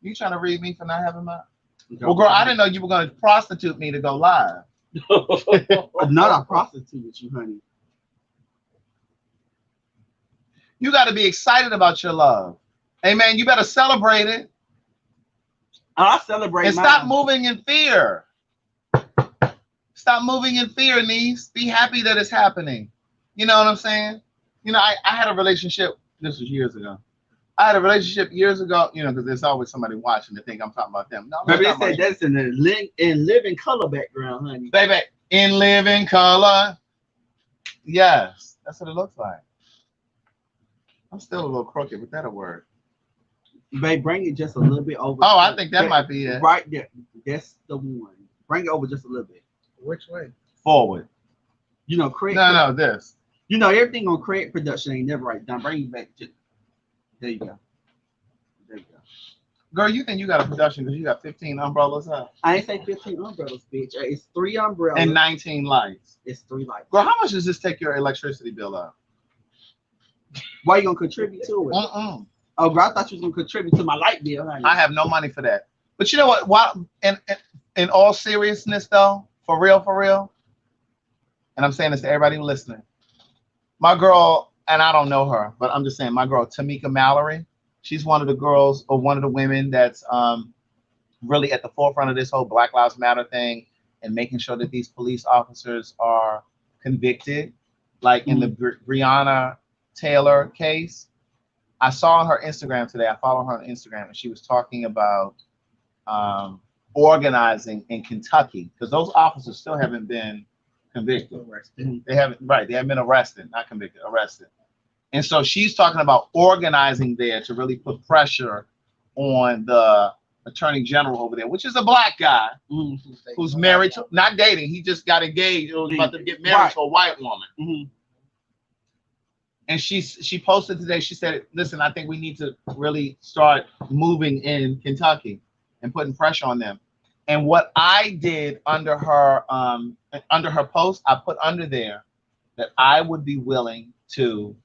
You trying to read me for not having my... Well, girl, I didn't know you were going to prostitute me to go live. Not a prostitute with you, honey. You got to be excited about your love. Amen. You better celebrate it. I celebrate and stop moving in fear. Stop moving in fear, niece. Be happy that it's happening. You know what I'm saying? I had a relationship. This was years ago. I had a relationship years ago, because there's always somebody watching to think I'm talking about them. No, baby, they said that's in living color background, honey. Baby, in living color. Yes, that's what it looks like. I'm still a little crooked, but that'll work. Babe, bring it just a little bit over. Oh, I think that might be it. Right there. That's the one. Bring it over just a little bit. Which way? Forward. Craig. No, this. Everything on Craig production ain't never right down. Bring it back. There you go. There you go. Girl, you think you got a production because you got 15 umbrellas up? I ain't say 15 umbrellas, bitch. It's 3 umbrellas. And 19 lights. It's 3 lights. Girl, how much does this take your electricity bill up? Why you going to contribute to it? Oh, girl, I thought you was going to contribute to my light bill, honey. I have no money for that. But you know what? In all seriousness, though, for real, and I'm saying this to everybody listening, my girl, and I don't know her, but I'm just saying my girl, Tamika Mallory, she's one of the girls or one of the women that's really at the forefront of this whole Black Lives Matter thing and making sure that these police officers are convicted, like in the Breonna Taylor case. I saw on her Instagram today. I follow her on Instagram, and she was talking about organizing in Kentucky because those officers still haven't been convicted. They haven't, right? They haven't been arrested, not convicted, arrested. And so she's talking about organizing there to really put pressure on the attorney general over there, which is a black guy who's married to, not dating. He just got engaged. Or was about to get married to a white woman. And she posted today. She said, "Listen, I think we need to really start moving in Kentucky and putting pressure on them." And what I did under her post, I put under there that I would be willing to,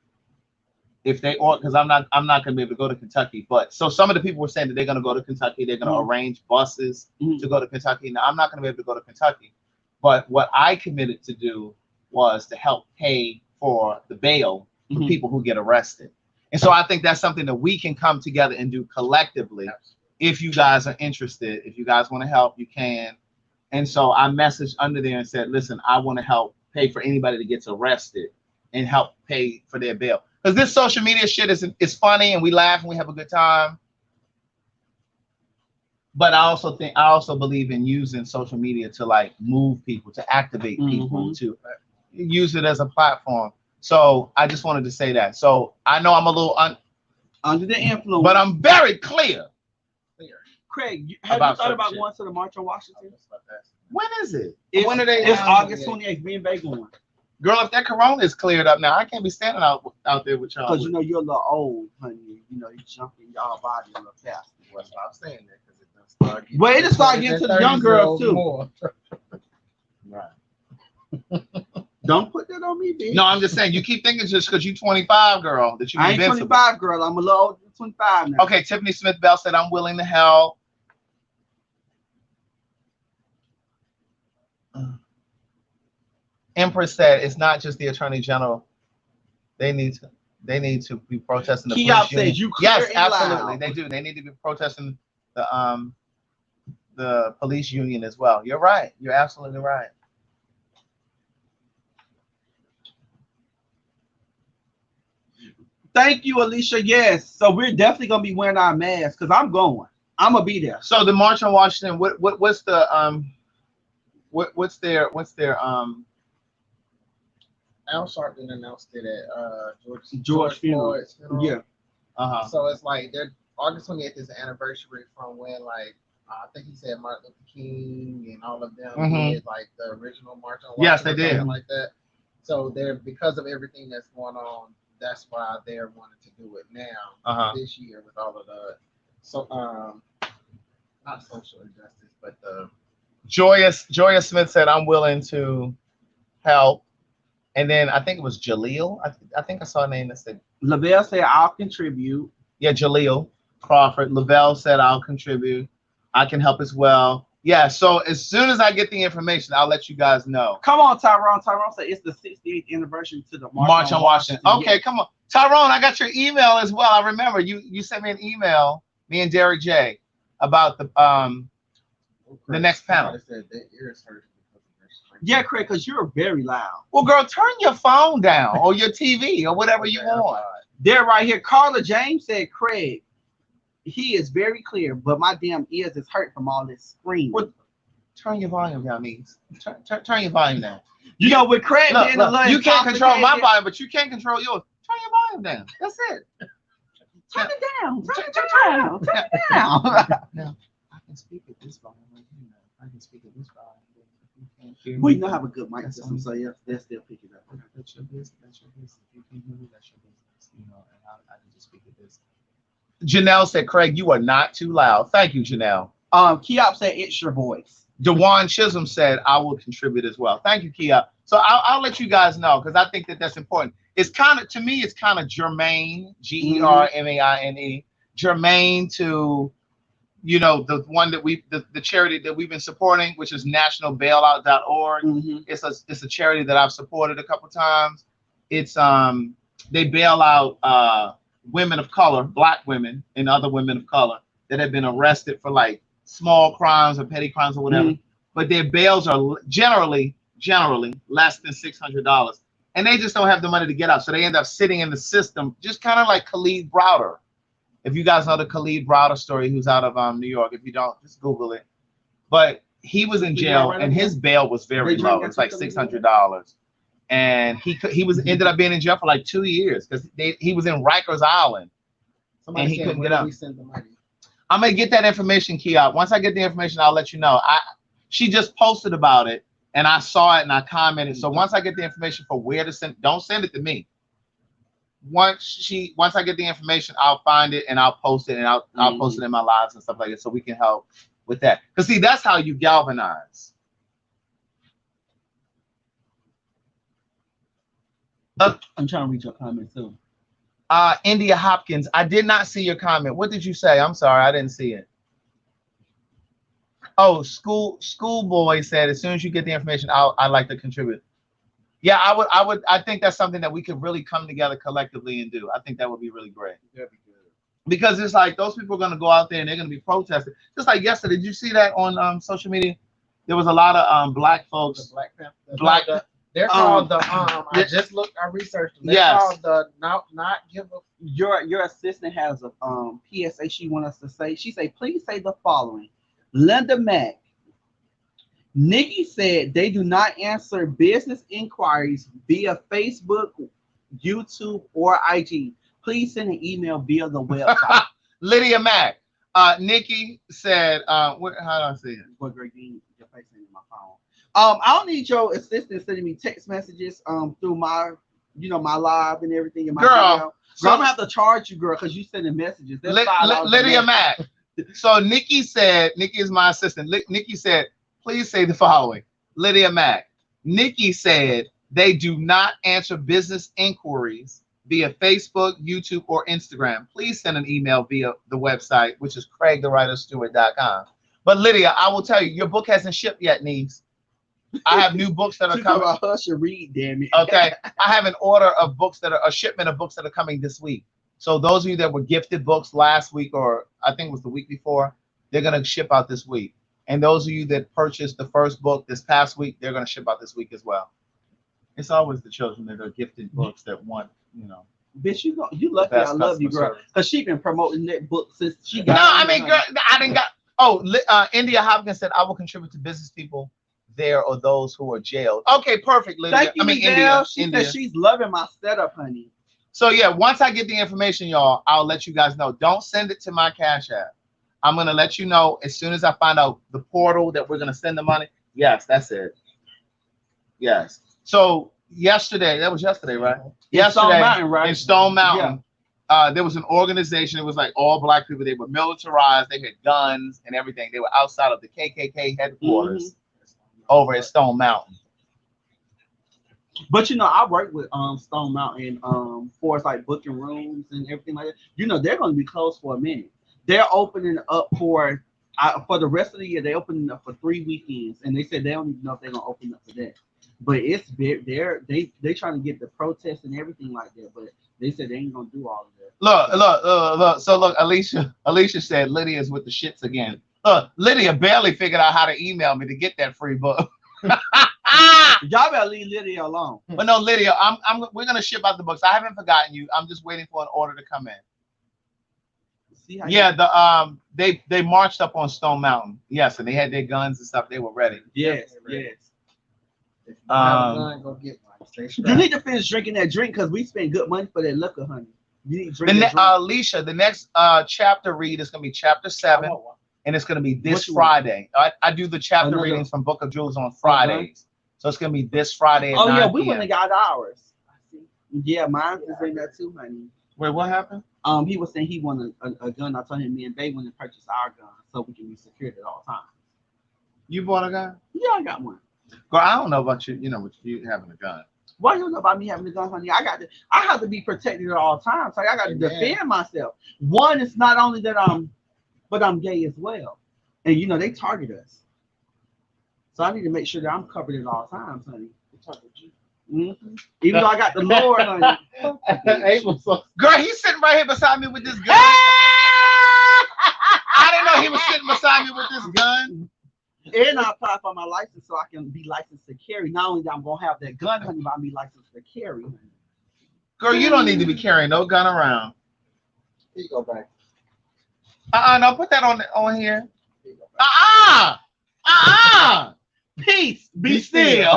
if they, or because I'm not going to be able to go to Kentucky, but so some of the people were saying that they're going to go to Kentucky, they're going to arrange buses to go to Kentucky. Now I'm not going to be able to go to Kentucky, but what I committed to do was to help pay for the bail for people who get arrested. And so I think that's something that we can come together and do collectively. If you guys are interested, if you guys want to help, you can. And so I messaged under there and said, listen, I want to help pay for anybody that gets arrested and help pay for their bail. Because this social media shit is funny and we laugh and we have a good time. But I also believe in using social media to like move people, to activate people, to use it as a platform. So I just wanted to say that. So I know I'm a little under the influence, but I'm very clear. Craig, have you thought about going to the March on Washington? When is it? When are they? It's August 28th. Me and Bay going. Girl, if that corona is cleared up now, I can't be standing out there with y'all. Because you know you're a little old, honey. You know you jump in y'all body a little fast. Well, stop saying that because it does start getting. Well, it start getting to the young girls too. Right. Don't put that on me, bitch. No, I'm just saying you keep thinking just because you're 25, girl, that you. I ain't 25, girl. I'm a little older than 25 now. Okay, Tiffany Smith Bell said I'm willing to help. Empress said it's not just the attorney general. They need to be protesting the police union. You yes, absolutely, they do. They need to be protesting the police union as well. You're right. You're absolutely right. Thank you, Alicia. Yes, so we're definitely gonna be wearing our masks because I'm going. I'm gonna be there. So the March on Washington. What's the what's their Al Sharpton announced it at George Floyd's funeral. Yeah. So it's like August 28th is the anniversary from when like I think he said Martin Luther King and all of them did like the original March on Washington. Yes, they did. Something like that. So they're because of everything that's going on. That's why they're wanting to do it now this year with all of the not social injustice, but the Joya Smith said I'm willing to help, and then I think it was Jaleel. I think I saw a name that said Lavelle said I'll contribute. Yeah, Jaleel Crawford. Lavelle said I'll contribute. I can help as well. Yeah. So as soon as I get the information, I'll let you guys know. Come on, Tyrone. Tyrone said it's the 68th anniversary to the March on Washington. Okay, come on, Tyrone. I got your email as well. I remember you sent me an email, me and Derek J, about the next panel. Yeah, Craig, because you're very loud. Well, girl, turn your phone down or your TV or whatever you want. They're right here. Carla James said, Craig, he is very clear, but my damn ears is hurt from all this screaming. Well, turn your volume down, Niece. Turn your volume down. You know, with Craig being a you can't control my volume, but you can't control yours. Turn your volume down. That's it. Turn it down. Turn it down. Now, I can speak at this volume right here. I can speak at this volume. We know have a good mic system, so yeah, they'll still pick it up. That's your business. That's your business. If you can hear me, that's your business. You know, and I can just speak at this. Janelle said, Craig, you are not too loud. Thank you, Janelle. Kiop said, it's your voice. Dewan Chisholm said, I will contribute as well. Thank you, Kiop. So I'll let you guys know because I think that that's important. It's kind of, to me, it's kind of germane, Germaine, germane to, you know, the one that the charity that we've been supporting, which is nationalbailout.org. It's a charity that I've supported a couple times. It's they bail out women of color, black women and other women of color that have been arrested for like small crimes or petty crimes or whatever, but their bails are generally less than $600. and they just don't have the money to get out. So they end up sitting in the system, just kind of like Khalid Browder. If you guys know the Khalid Browder story, who's out of New York. If you don't, just Google it. But he was in jail, and his bail was very low. It's like $600. And he ended up being in jail for like 2 years because he was in Rikers Island. And he couldn't get out. I'm gonna get that information key out. Once I get the information, I'll let you know. She just posted about it, and I saw it and I commented. So once I get the information for where to send, don't send it to me. Once I get the information, I'll find it and I'll post it, and I'll post it in my lives and stuff like that, so we can help with that. Because see, that's how you galvanize. I'm trying to read your comment too. India Hopkins, I did not see your comment. What did you say? I'm sorry, I didn't see it. Oh, schoolboy said as soon as you get the information, I'd like to contribute. Yeah, I think that's something that we could really come together collectively and do. I think that would be really great. That'd be good. Because it's like those people are going to go out there and they're going to be protesting. Just like yesterday, did you see that on social media? There was a lot of black folks. The Black Panther. They're called the I just looked. I researched them. They're called the not give a. Your assistant has a PSA she wants us to say. She say, please say the following. Linda Mack. Nikki said they do not answer business inquiries via Facebook, YouTube, or IG. Please send an email via the website. Lydia Mack. Nikki said, how do I say it? What Greg, your face in my phone. I don't need your assistant sending me text messages through my my live and everything in my video. So I'm gonna have to charge you, girl, because you sending messages. Lydia Mack. So Nikki is my assistant. Nikki said, please say the following. Lydia Mack. Nikki said they do not answer business inquiries via Facebook, YouTube, or Instagram. Please send an email via the website, which is CraigTheWriterStewart.com. But Lydia, I will tell you, your book hasn't shipped yet, niece. I have new books that are coming. Hush and read, damn it. Okay, I have an order of books a shipment of books that are coming this week. So those of you that were gifted books last week, or I think it was the week before, they're gonna ship out this week. And those of you that purchased the first book this past week, they're gonna ship out this week as well. It's always the children that are gifted books that want, Bitch, you lucky I love you, girl. Because she been promoting that book since she got. No, I mean, girl, I didn't got. Oh, India Hopkins said I will contribute to business people there or those who are jailed. Okay, perfect, Lydia. Thank you, India. She said she's loving my setup, honey. So yeah, once I get the information, y'all, I'll let you guys know. Don't send it to my Cash App. I'm gonna let you know as soon as I find out the portal that we're gonna send the money. Yes, that's it. Yes. So yesterday, that was yesterday, right? Yesterday, Stone Mountain, right? In Stone Mountain, there was an organization. It was like all black people. They were militarized. They had guns and everything. They were outside of the KKK headquarters over at Stone Mountain. But I work with Stone Mountain for like booking rooms and everything like that. They're going to be closed for a minute. They're opening up for the rest of the year. They're opening up for 3 weekends, and they said they don't even know if they're going to open up for that. But they trying to get the protests and everything like that. But they said they ain't going to do all of that. Look. So look, Alicia said Lydia's with the shits again. Lydia barely figured out how to email me to get that free book. Y'all better leave Lydia alone. But no, Lydia, we're gonna ship out the books. I haven't forgotten you. I'm just waiting for an order to come in. They marched up on Stone Mountain. Yes, and they had their guns and stuff. They were ready. Yes. If you have a gun, go get one. You need to finish drinking that drink because we spend good money for that liquor, honey. You need to drink Alicia, the next chapter read is gonna be chapter 7. And it's going to be this Friday. I do the chapter readings from Book of Jewels on Fridays. So it's going to be this Friday at 9 yeah, we went and got ours. Yeah, mine is in there too, honey. Wait, what happened? He was saying he wanted a gun. I told him me and Babe went and purchased our gun so we can be secured at all times. You bought a gun? Yeah, I got one. Girl, I don't know about you, with you having a gun. Why you don't know about me having a gun, honey? I have to be protected at all times. So I got to defend myself. One, it's not only that but I'm gay as well. And they target us. So I need to make sure that I'm covered at all times, honey. Even though I got the Lord, honey. Girl, he's sitting right here beside me with this gun. I didn't know he was sitting beside me with this gun. And I applied for my license so I can be licensed to carry. Not only that I'm gonna have that gun, honey, but I'm be licensed to carry. Girl, you don't need to be carrying no gun around. Here you go back. No, put that on here. Peace, be still.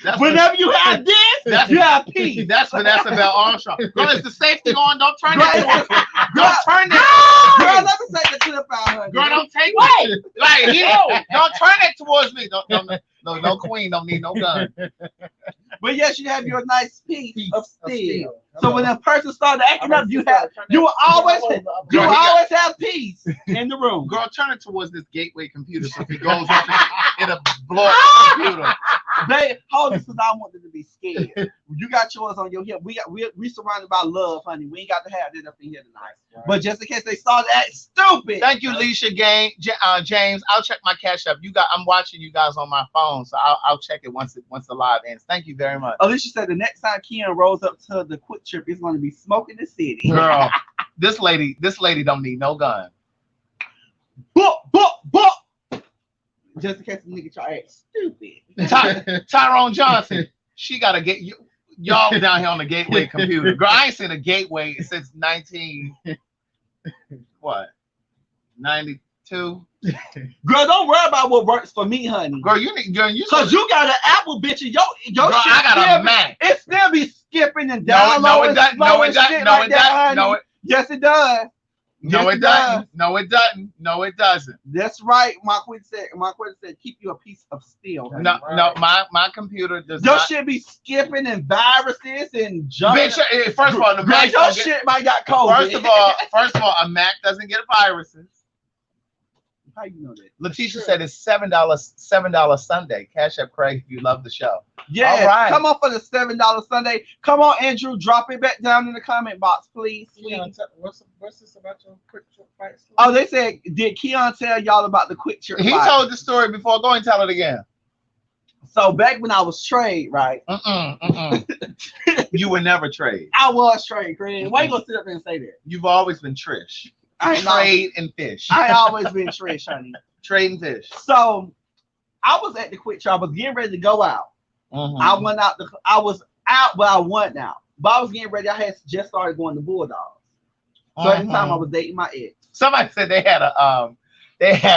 That's Whenever you have this, you have peace. That's Vanessa Bell Armstrong. Girl, is the safety on? Don't turn that. Girl, Don't turn that. Girl, let me take the clip out, honey. Girl, don't take it. Like, don't turn that towards me. No queen don't need no gun. But yes, you have your nice piece of steel. So when a person started acting up, you will always have peace in the room. Girl, turn it towards this gateway computer so if it goes up, it'll blow up the computer. Babe, hold this because I want them to be scared. You got yours on your hip. We surrounded by love, honey. We ain't got to have that up in here tonight. Right. But just in case they start acting stupid. Thank you, Leisha James. I'll check my cash up. I'm watching you guys on my phone, so I'll check it once the live ends. Thank you very much. Alicia said the next time Ken rolls up to the quick trip, it's going to be smoking the city. Girl, this lady don't need no gun. Book. Just in case the nigga try to act stupid. Tyrone Johnson, she gotta get you. Y'all down here on the gateway computer. Girl, I ain't seen a gateway since 92. Girl, don't worry about what works for me, honey. Girl, you because you got an Apple, bitch, and your girl, shit I got a Mac. It still be skipping and downloading. No, it doesn't. Yes, it does. No, it doesn't. No, it doesn't. No, it doesn't. That's right. Marquis said, keep you a piece of steel. No, right? no, my computer does your not. shit be skipping and viruses and jumping. Bitch, first of all, the Mac your shit might got COVID. First of all, a Mac doesn't get viruses. How you know that? Letitia said it's $7 Sunday. Cash up Craig if you love the show. Yeah, all right. Come on for the $7 Sunday. Come on, Andrew, drop it back down in the comment box, please. What's this about your quick trip fight? Oh, they said, did Keon tell y'all about the quick trip fight? He told the story before. Go and tell it again. So back when I was trade, right? You were never trade. I was trade, Craig. Why you gonna sit up there and say that? You've always been Trish. Trade and fish. I always been Trish, honey. Trade and fish. So I was at the quick trip. I was getting ready to go out. I went out. I was out, but I wasn't out. But I was getting ready. I had just started going to Bulldogs. So at the time, I was dating my ex. Somebody said they had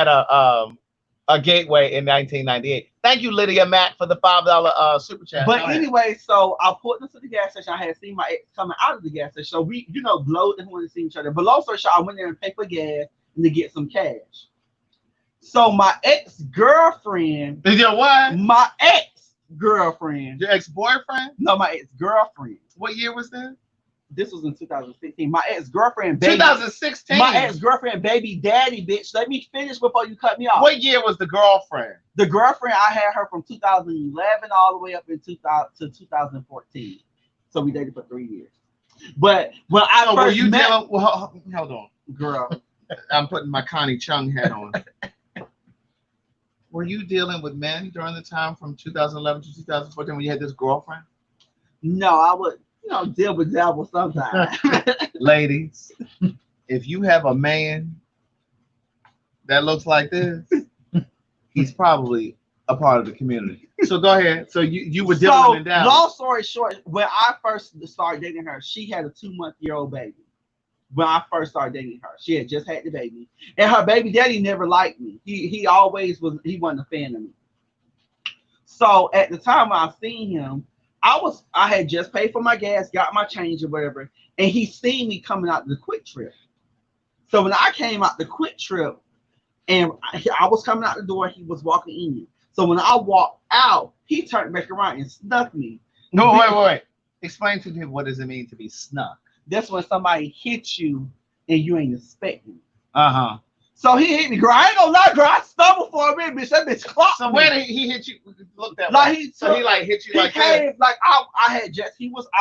a gateway in 1998. Thank you, Lydia Matt, for the $5 super chat. But anyway, so I pulled into the gas station. I had seen my ex coming out of the gas station. So we, glowed and wanted to see each other. But long story short, I went there and paid for gas and to get some cash. So my ex-girlfriend. Is your what? My ex-girlfriend. Your ex-boyfriend? No, my ex-girlfriend. What year was this? This was in 2016. My ex-girlfriend, baby. 2016. My ex-girlfriend, baby daddy, bitch. Let me finish before you cut me off. What year was the girlfriend? The girlfriend, I had her from 2011 all the way up in 2014. So we dated for 3 years. But when I first met, hold on, girl. I'm putting my Connie Chung hat on. Were you dealing with men during the time from 2011 to 2014 when you had this girlfriend? No, I would. Deal with devil sometimes. Ladies, if you have a man that looks like this, he's probably a part of the community. So go ahead. So you were dealing down. Long story short, when I first started dating her, she had a 2-month-old baby. When I first started dating her, she had just had the baby, and her baby daddy never liked me. He always was. He wasn't a fan of me. So at the time when I seen him, I had just paid for my gas, got my change or whatever, and he seen me coming out the quick trip. So when I came out the quick trip, and I was coming out the door, he was walking in. So when I walked out, he turned back around and snuck me. No, wait. Explain to him, what does it mean to be snuck? That's when somebody hits you and you ain't expecting. So he hit me, girl. I ain't gonna lie, girl. I stumbled for a minute, bitch. That bitch clocked me. So where did he hit you? Look that like way. He like hit you like came, that. Like I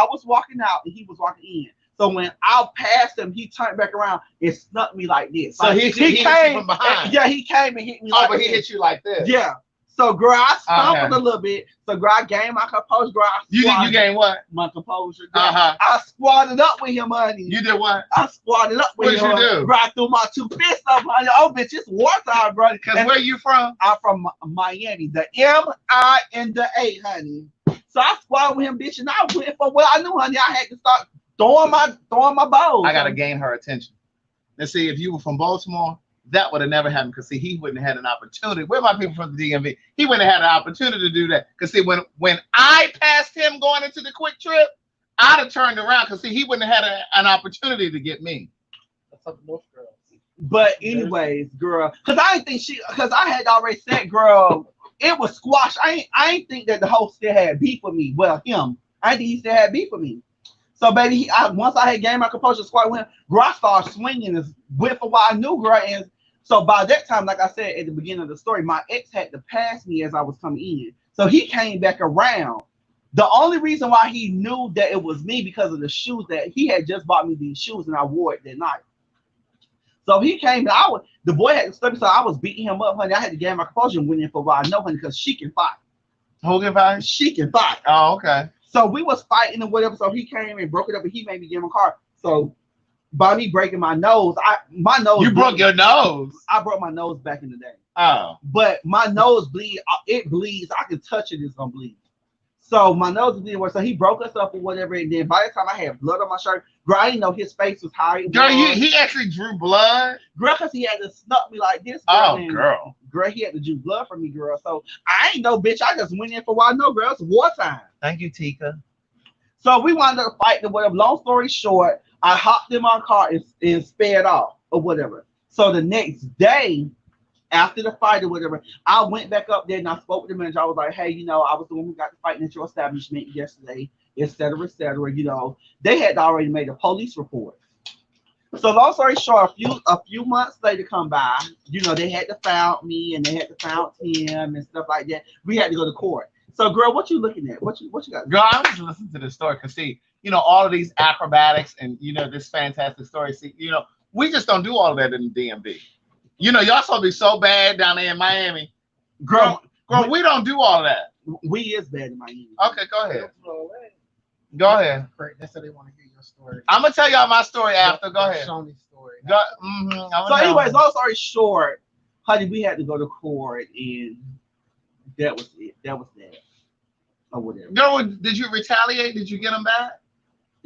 was walking out and he was walking in. So when I passed him, he turned back around and snuck me like this. So like, he came from behind. Yeah, he came and hit me. But he hit you like this. Yeah. So, girl, I stumbled a little bit. So, girl, I gained my composure. Girl, you gained what? My composure. Girl. I squatted up with him, honey. You did what? I squatted up with him. What did you do? Girl, I threw my 2 fists up, honey. Oh, bitch, it's wartime, brother. Because where you from? I'm from Miami. The M-I and the A, honey. So I squatted with him, bitch, and I went for what I knew, honey. I had to start throwing my balls. I gotta gain her attention. Let's see, if you were from Baltimore, that would have never happened. Because see, he wouldn't have had an opportunity. Where my people from the DMV? He wouldn't have had an opportunity to do that. Because see, when I passed him going into the quick trip, I'd have turned around. Because see, he wouldn't have had an opportunity to get me. That's like most girls. But anyways, girl, because I had already said, girl, it was squashed. I ain't think that the host still had beef with me. Well, him. I didn't think he still had beef with me. So, baby, once I had gained my composure, squat with him, girl, I started swinging and went for what I knew, girl. And so by that time, like I said at the beginning of the story, my ex had to pass me as I was coming in. So he came back around. The only reason why he knew that it was me because of the shoes that he had just bought me these shoes and I wore it that night. So he came and the boy had to stop me, so I was beating him up, honey. I had to gain my composure and went in for what I know, honey, because she can fight. Who can fight? She can fight. Oh, okay. So we was fighting and whatever. So he came and broke it up and he made me give him a car. So by me breaking my nose, my nose. You broke your nose? I broke my nose back in the day. Oh. But my nose it bleeds. I can touch it, it's gonna bleed. So my nose didn't work. So he broke us up or whatever. And then by the time I had blood on my shirt, girl, I didn't know his face was high. Girl, he actually drew blood? Girl, because he had to snuck me like this. Girl, girl. Girl, he had to do blood from me, girl. So I ain't no bitch. I just went in for what I know, girl. It's wartime. Thank you, Tika. So we wound up fighting or whatever. Long story short, I hopped in my car and sped off or whatever. So the next day, after the fight or whatever, I went back up there and I spoke with the manager. I was like, hey, I was the one who got the fight at your establishment yesterday, et cetera, et cetera. They had already made a police report. So long story short, a few months later come by, they had to found me and they had to found him and stuff like that. We had to go to court. So, girl, what you looking at? What you got? Girl, I was listening to this story because, see, all of these acrobatics and, this fantastic story. See, we just don't do all of that in the DMV. Y'all supposed to be so bad down there in Miami. Girl, we don't do all of that. We is bad in Miami. Okay, go ahead. Go ahead. That's how they want to hear your story. I'm going to tell y'all my story after. Go ahead. Shoney's story. So, anyways, long story short, honey, we had to go to court and that was it. That was that. Or whatever. Girl, did you retaliate? Did you get him back?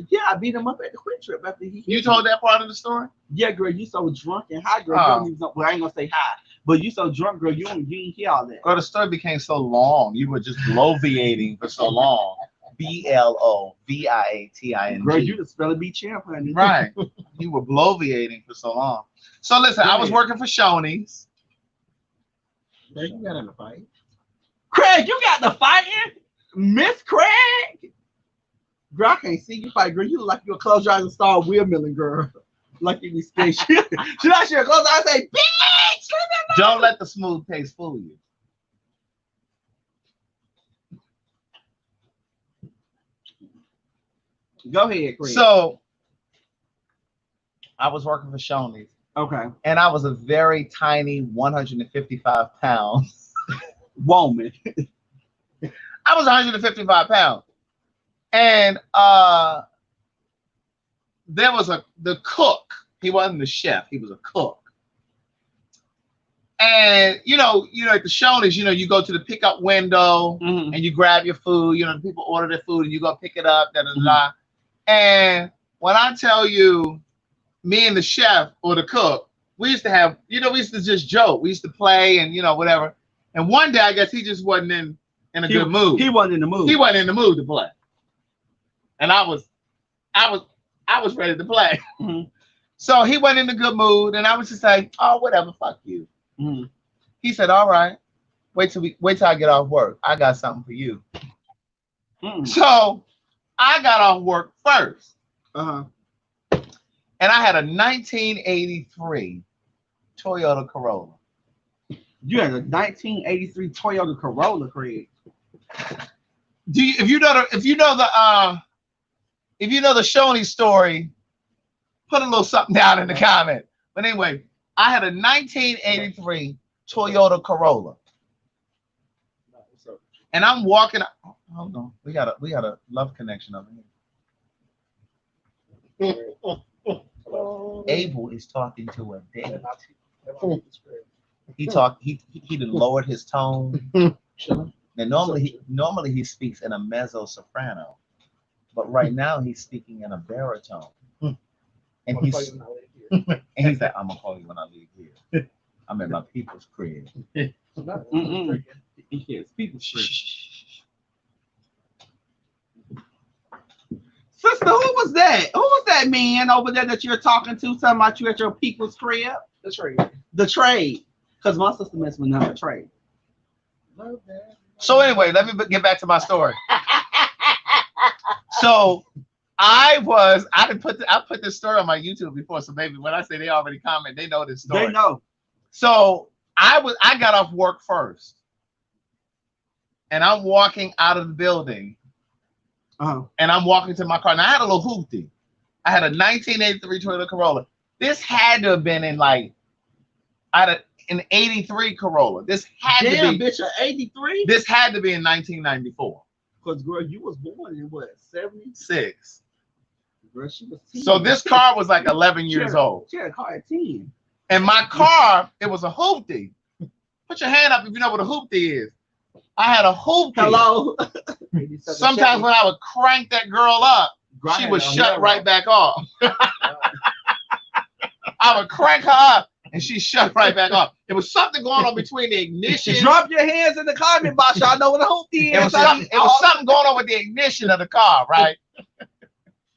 Yeah, I beat him up at the quick trip after he hit You told that part of the story? Yeah, girl, you so drunk and high, girl. Well, I ain't gonna say high, but you so drunk, girl, you ain't hear all that. Girl, the story became so long. You were just bloviating for so long. BLOVIATING. Girl, you the spelling bee champ, honey. Right. You were bloviating for so long. So listen, I was working for Shoney's. Girl, you got in a fight. Craig, you got the fighting? Miss Craig? Girl, I can't see you fight, girl. You look like you're a close your eyes and start wheelmilling, girl. Like you be spaceship. Should I close your eyes and say, bitch? Don't let the smooth taste fool you. Go ahead, Craig. So, I was working for Shoney's. Okay. And I was a very tiny 155 pounds woman. I was 155 pounds. And there was the cook. He wasn't the chef. He was a cook. And, at the Shoney's, you go to the pickup window and you grab your food. The people order their food and you go pick it up. And when I tell you, me and the chef or the cook, we used to have, we used to just joke. We used to play and, whatever. And one day, I guess he just wasn't in a good mood. He wasn't in the mood. He wasn't in the mood to play. And I was ready to play. So he wasn't in a good mood. And I was just like, oh, whatever, fuck you. He said, all right, wait till I get off work. I got something for you. So I got off work first. And I had a 1983 Toyota Corolla. You had a 1983 Toyota Corolla, Craig. If you know the Shoney story, put a little something down in the comment. But anyway, I had a 1983 Toyota Corolla. And I'm walking. Hold on, we got a love connection over here. Abel is talking to a date. He done lowered his tone. And normally he speaks in a mezzo soprano, but right now he's speaking in a baritone. And he's like, I'm gonna call you when I leave here. I'm at my people's crib. People's crib. Sister, who was that? Who was that man over there that you're talking to? Talking about you at your people's crib? The trade. The trade. Because my sister messed with another trade. So anyway, let me get back to my story. So I put this story on my YouTube before, so maybe when I say they already comment, they know this story. They know. So I got off work first, and I'm walking out of the building. And I'm walking to my car, and I had a little hoopty. I had a 1983 Toyota Corolla. This had to have been in like, I had an 83 Corolla. This had to be. Bitch, an 83? This had to be in 1994. Because, girl, you was born in what, 76? Girl, she was 10. So this car was like 11 years old. She had a car at 10. And my car, it was a hoopty. Put your hand up if you know what a hoopty is. I had a hoopty. Hello. Sometimes when I would crank that girl up, she would shut right back off. I would crank her up and she shut right back off. There was something going on between the ignition. Drop your hands in the comment box. Y'all know what a hoopty is. It was something going on with the ignition of the car, right?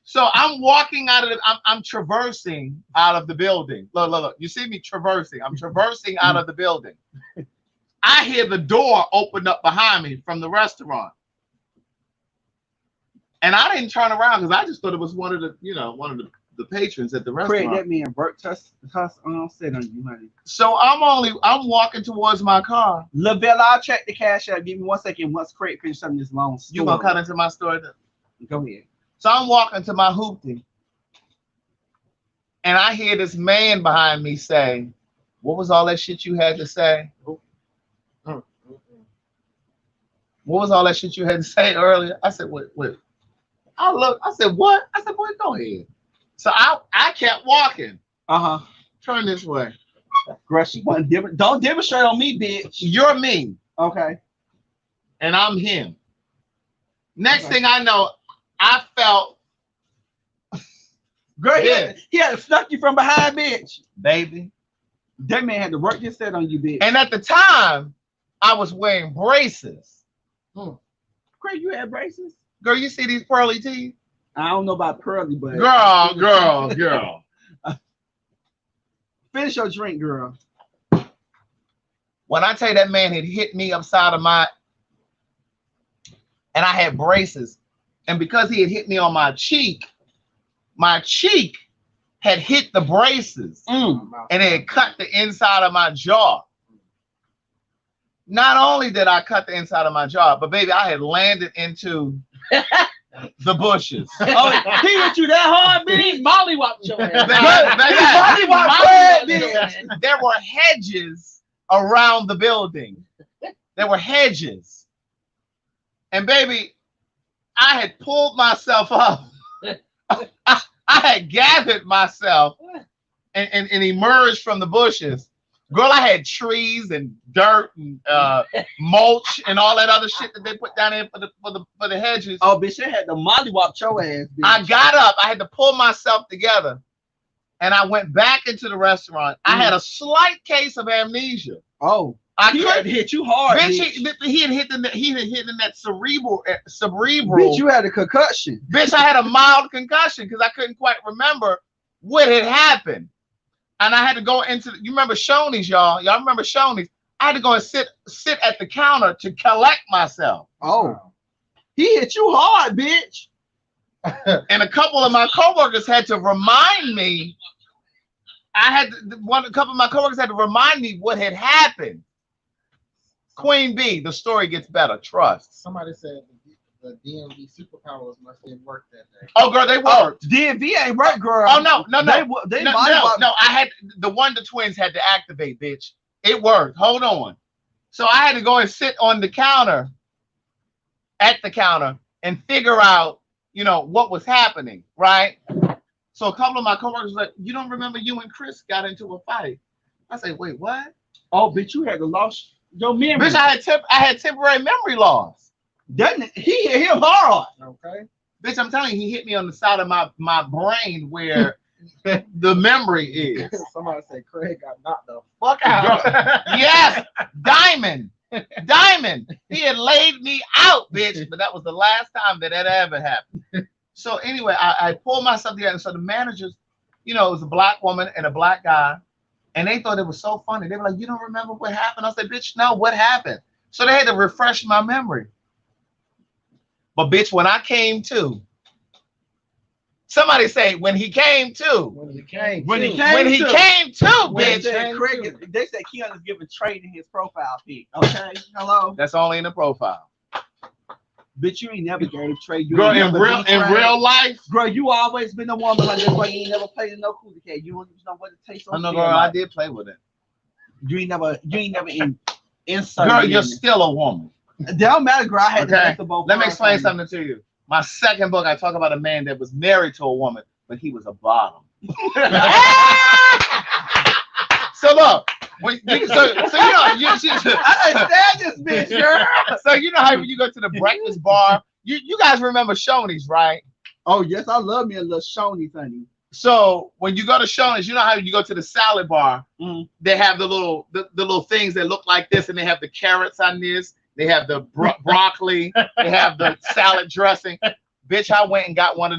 So I'm walking out of I'm traversing out of the building. Look. You see me traversing. I'm traversing out of the building. I hear the door open up behind me from the restaurant. And I didn't turn around because I just thought it was one of the patrons at the restaurant. Craig, that man Bert said on you, honey. So I'm walking towards my car. LaBelle, I'll check the cash out. Give me 1 second. Once Craig finishes something this long story. You gonna cut into my story? Go ahead. So I'm walking to my hoopty, and I hear this man behind me say, "What was all that shit you had to say? What was all that shit you had to say earlier?" I said, "What?" I looked. I said, "What?" I said, "Boy, go ahead." So I kept walking. Turn this way. Don't demonstrate on me, bitch. You're me. Okay. And I'm him. Next thing I know, I felt. Girl, he had snuck you from behind, bitch. Baby. That man had to work his set on you, bitch. And at the time, I was wearing braces. Craig, you had braces? Girl, you see these pearly teeth? I don't know about pearly, but girl. Finish your drink, girl. When I tell you that man had hit me upside of and I had braces, and because he had hit me on my cheek had hit the braces, and it had cut the inside of my jaw. Not only did I cut the inside of my jaw, but baby, I had landed into the bushes. Oh, he hit you that hard, bitch? Mollywopped your ass. There were hedges around the building. There were hedges. And baby, I had pulled myself up. I had gathered myself and emerged from the bushes. Girl, I had trees and dirt and mulch and all that other shit that they put down there for the hedges. Oh, bitch, they had the mollywop your ass, bitch. I got up. I had to pull myself together, and I went back into the restaurant. I had a slight case of amnesia. Oh, he had to hit you hard, bitch. He had hit in that cerebral. Bitch, you had a concussion. Bitch, I had a mild concussion because I couldn't quite remember what had happened. And I had to go into, you remember Shoney's, y'all? Y'all remember Shoney's? I had to go and sit at the counter to collect myself. Oh, he hit you hard, bitch. And a couple of my coworkers had to remind me. A couple of my coworkers had to remind me what had happened. Queen B, the story gets better. Trust. Somebody said the DMV superpowers must have worked that day. Oh, girl, they worked. DMV ain't work, girl. Oh, no. No. I had the Wonder Twins had to activate, bitch. It worked. Hold on. So I had to go and sit on the counter at the counter and figure out, you know, what was happening, right? So a couple of my coworkers were like, you don't remember you and Chris got into a fight? I say, wait, what? Oh, bitch, you had to lost your memory. Bitch, I had temporary memory loss. Doesn't it? He hit him hard. Okay. Bitch, I'm telling you, he hit me on the side of my brain where the memory is. Somebody say Craig got knocked the fuck out. Yes, Diamond. He had laid me out, bitch. But that was the last time that ever happened. So anyway, I pulled myself together. And so the managers, you know, it was a black woman and a black guy. And they thought it was so funny. They were like, you don't remember what happened? I said, bitch, no, what happened? So they had to refresh my memory. But bitch, when I came to, somebody say, when he came to. When he came When to, he came to, bitch. They said Keanu's giving Trade in his profile pic. Okay, hello. That's only in the profile. Bitch, you ain't never gave Trade. Girl, in real life, girl, you always been a woman like this. Why you ain't never played in no cootie cat? You don't even know what it tastes like. I know, girl. I did play with it. You ain't never inserted. Girl, you're still a woman. It don't matter, girl. I had to make the both. Let me explain something to you. My second book, I talk about a man that was married to a woman, but he was a bottom. So look, when you know, I understand this bitch, girl. So you know how when you go to the breakfast bar, you guys remember Shoney's, right? Oh yes, I love me a little Shoney's, honey. So when you go to Shoney's, you know how you go to the salad bar, they have the little things that look like this, and they have the carrots on this, they have the broccoli, they have the salad dressing. Bitch, I went and got one of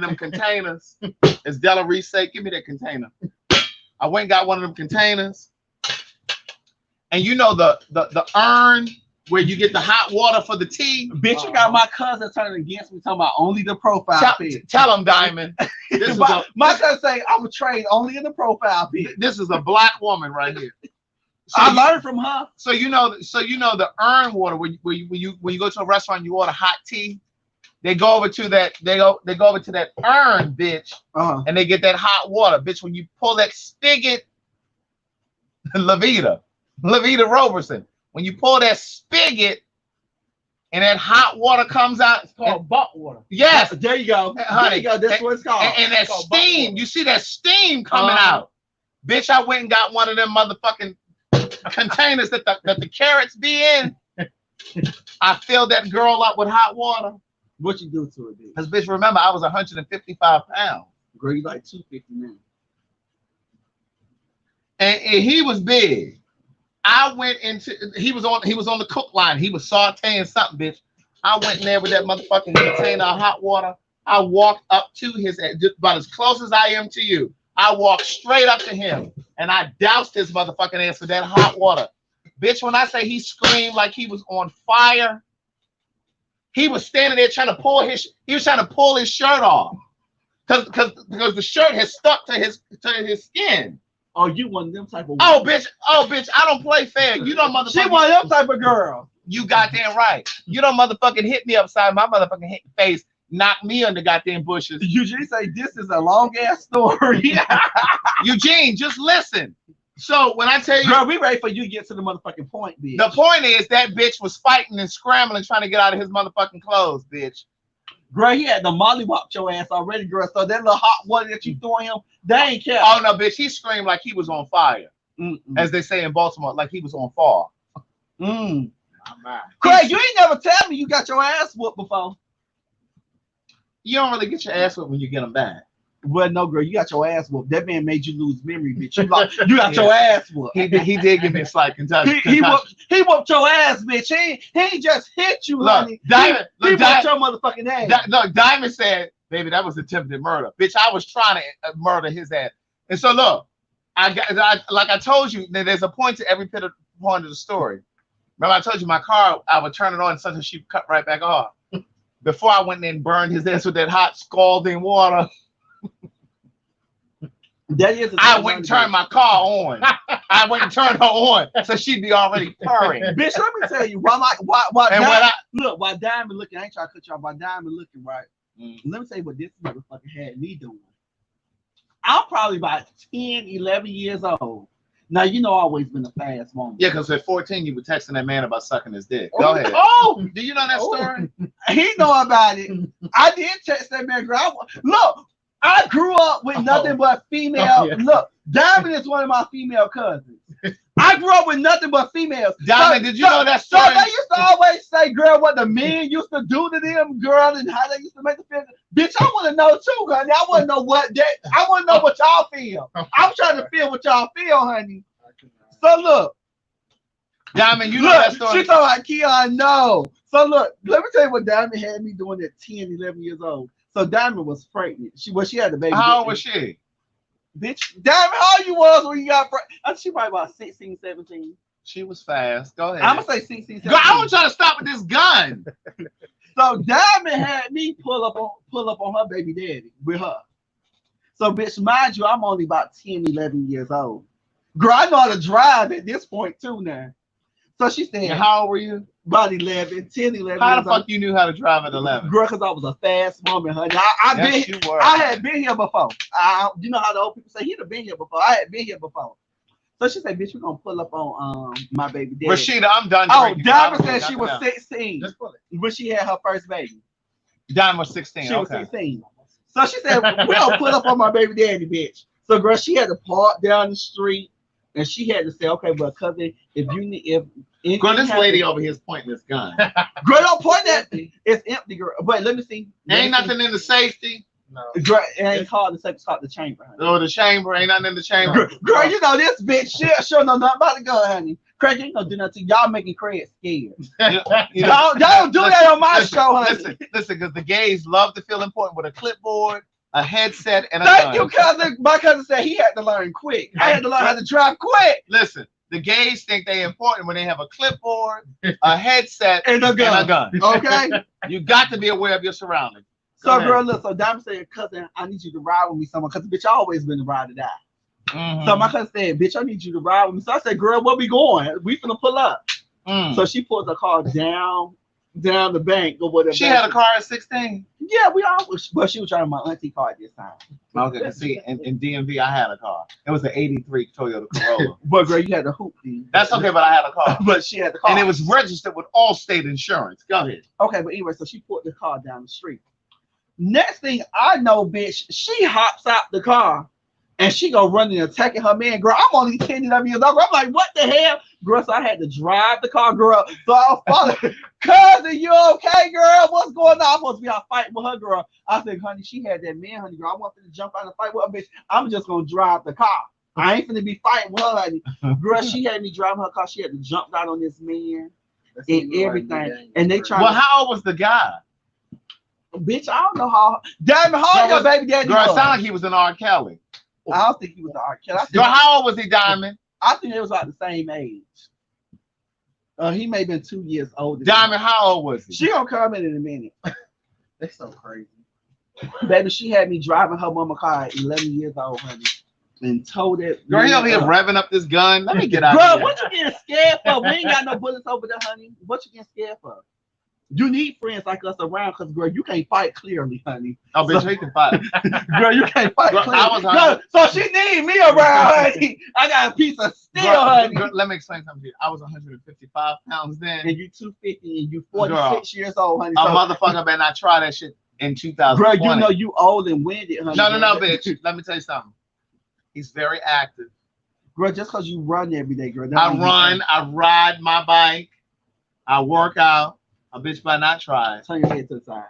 them containers. As Della Reese said, give me that container. I went and got one of them containers. And you know the urn where you get the hot water for the tea? Bitch, you got my cousin turning against me talking about only the profile pic. Tell him, Diamond. My cousin say I'm a trade only in the profile pic. This is a black woman right here. So I learned from her. So you know the urn water when you go to a restaurant, you order hot tea. They go over to that over to that urn, bitch, and they get that hot water, bitch. When you pull that spigot, Levita Roberson, when you pull that spigot and that hot water comes out, it's called butt water. Yes, there you go, honey. There you go. That's what it's called. And that steam, you see that steam coming out, bitch. I went and got one of them motherfucking containers that the carrots be in. I filled that girl up with hot water. What you do to it, bitch? Because bitch, remember I was 155 pounds. Girl, you like 250 now. And he was big. I went into he was on the cook line. He was sauteing something, bitch. I went in there with that motherfucking container of hot water. I walked up to his just about as close as I am to you. I walked straight up to him and I doused his motherfucking ass with that hot water. Bitch, when I say he screamed like he was on fire, he was standing there trying to pull his shirt off. Because the shirt has stuck to his skin. Oh, you one of them type of Oh bitch, I don't play fair. You don't motherfucking. She one of them type of girl. You goddamn right. You don't motherfucking hit me upside my motherfucking face, knock me on the goddamn bushes. Eugene say this is a long ass story. Eugene, just listen. So when I tell you, girl, we ready for you to get to the motherfucking point, bitch. The point is that bitch was fighting and scrambling, trying to get out of his motherfucking clothes, bitch. Girl, he had the mollywop your ass already, girl. So that little hot water that you throwing him, they ain't care. Oh no, bitch, he screamed like he was on fire, as they say in Baltimore, like he was on fire. Craig, you ain't never tell me you got your ass whooped before. You don't really get your ass whooped when you get them back. Well, no, girl, you got your ass whooped. That man made you lose memory, bitch. You got your ass whooped. He did give me a slight concussion. He whooped your ass, bitch. He ain't just hit you, honey. Diamond, he whooped your motherfucking ass. Look, Diamond said, baby, that was attempted murder. Bitch, I was trying to murder his ass. And so look, like I told you, there's a point to every point of the story. Remember I told you my car, I would turn it on so she would cut right back off. Before I went in and burned his ass with that hot scalding water. I went and turned my car on. I went and turned her on so she'd be already purring. Bitch, let me tell you, while Diamond looking, I ain't trying to cut you off, while Diamond looking, right? Let me tell you what this motherfucker had me doing. I'm probably about 10, 11 years old. Now you know I've always been a fast woman. Yeah, because at 14 you were texting that man about sucking his dick. Go ahead. Oh, do you know that story? He know about it. I did text that man. Girl, look, I grew up with nothing but female. Look, Diamond is one of my female cousins. I grew up with nothing but females. Diamond, did you know that story? So they used to always say, girl, what the men used to do to them, girl, and how they used to make them feel. Bitch, I want to know too, honey. I want to know I want to know what y'all feel. I'm trying to feel what y'all feel, honey. So look. Diamond, you know that story. She told like, Keon, no. So look, let me tell you what Diamond had me doing at 10, 11 years old. So Diamond was pregnant. She had the baby. How old was she? Bitch, Diamond, how old you was when you got pregnant? She probably about 16, 17. She was fast. Go ahead. I'm going to say 16, 17. Girl, I want y'all to stop with this gun. So Diamond had me pull up on her baby daddy with her. So bitch, mind you, I'm only about 10, 11 years old. Girl, I know how to drive at this point too now. So she said, and how old were you? About 11, 10, 11. How the fuck you knew how to drive at 11? Girl, because I was a fast woman, honey. I had been here before. You know how the old people say, he'd have been here before. I had been here before. So she said, bitch, we're going to pull up on my baby daddy. Rashida, I'm done. Oh, Diamond said she was 16 when she had her first baby. Diamond was 16. She was 16. So she said, we're going to pull up on my baby daddy, bitch. So, girl, she had to park down the street. And she had to say, okay, well, cousin, if you need, girl, this lady over here is pointing this gun. Girl, don't point at me. It's empty, girl. But let me see. Ain't nothing in the safety. No. Girl, it ain't called the safety. It's called the chamber, honey. Oh, the chamber. Ain't nothing in the chamber. Girl, you know this bitch. She'll know nothing about the gun, honey. Craig ain't gonna do nothing. Y'all making Craig scared. Y'all don't do that on my show, honey. Listen, because the gays love to feel important with a clipboard, a headset, and a Thank you, cousin. My cousin said he had to learn quick. I had to learn how to drive quick. Listen, the gays think they're important when they have a clipboard, a headset, and a gun. Okay? You got to be aware of your surroundings. So, girl, look, so Diamond said, cousin, I need you to ride with me somewhere, because, bitch, I always been a ride or die. So my cousin said, bitch, I need you to ride with me. So I said, girl, where we going? We finna pull up. So she pulled the car down the bank or whatever. She had a car at 16? Yeah, we all was, but she was driving my auntie car at this time. Okay, see, in DMV, I had a car. It was an 83 Toyota Corolla. But girl, you had the hoop thing. That's okay, but I had a car. But she had the car. And it was registered with Allstate Insurance. Go ahead. Okay, but anyway, so she pulled the car down the street. Next thing I know, bitch, she hops out the car and she go running and attacking her man. Girl, I'm only 10, 11 years old. I'm like, what the hell? Girl, so I had to drive the car, girl. So I was following, cousin, you okay, girl? What's going on? I'm supposed to be out fighting with her, girl. I said, honey, she had that man, honey, girl. I want to jump out and fight with her, bitch. I'm just going to drive the car. I ain't finna be fighting with her, honey. Girl, she had me driving her car. She had to jump out on this man and everything. And they tried. Well, how old was the guy? Bitch, I don't know how. Damn, how old your baby daddy? Girl, it sounded like he was an R. Kelly. I don't think he was an R. Kelly. Girl, how old was he, Diamond? I think it was about the same age. He may have been 2 years older. Diamond, how old was he? She gonna come in a minute. That's so crazy. Baby, she had me driving her mama car at 11 years old, honey. And told it. Girl, he over here revving up this gun. Let me get out of here. Girl, what you getting scared for? We ain't got no bullets over there, honey. What you getting scared for? You need friends like us around, because, girl, you can't fight clearly, honey. Oh, bitch, you can fight. Girl, you can't fight girl, clearly. Girl, so she need me around, honey. I got a piece of steel, honey. Girl, let me explain something to you. I was 155 pounds then. And you 250 and you 46 years old, honey. A motherfucker better not try that shit in 2020. Girl, you know you old and winded, honey. No, bitch. Let me tell you something. He's very active. Girl, just because you run every day, girl. I run, I ride my bike, I work out. A bitch better not try. Turn your head to the side.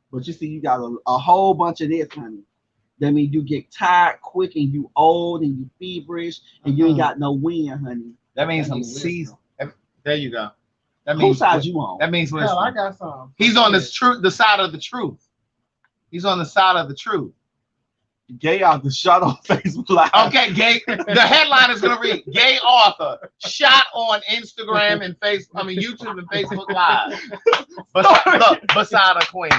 But you see, you got a whole bunch of this, honey. That means you get tired quick and you old and you feverish and you ain't got no wind, honey. That means some season. There you go. That means whose side you on? That means hell, I got some. He's on this the side of the truth. He's on the side of the truth. Gay author shot on Facebook Live. Okay, gay. The headline is gonna read: Gay author shot on Instagram and YouTube and Facebook Live. Beside a queen.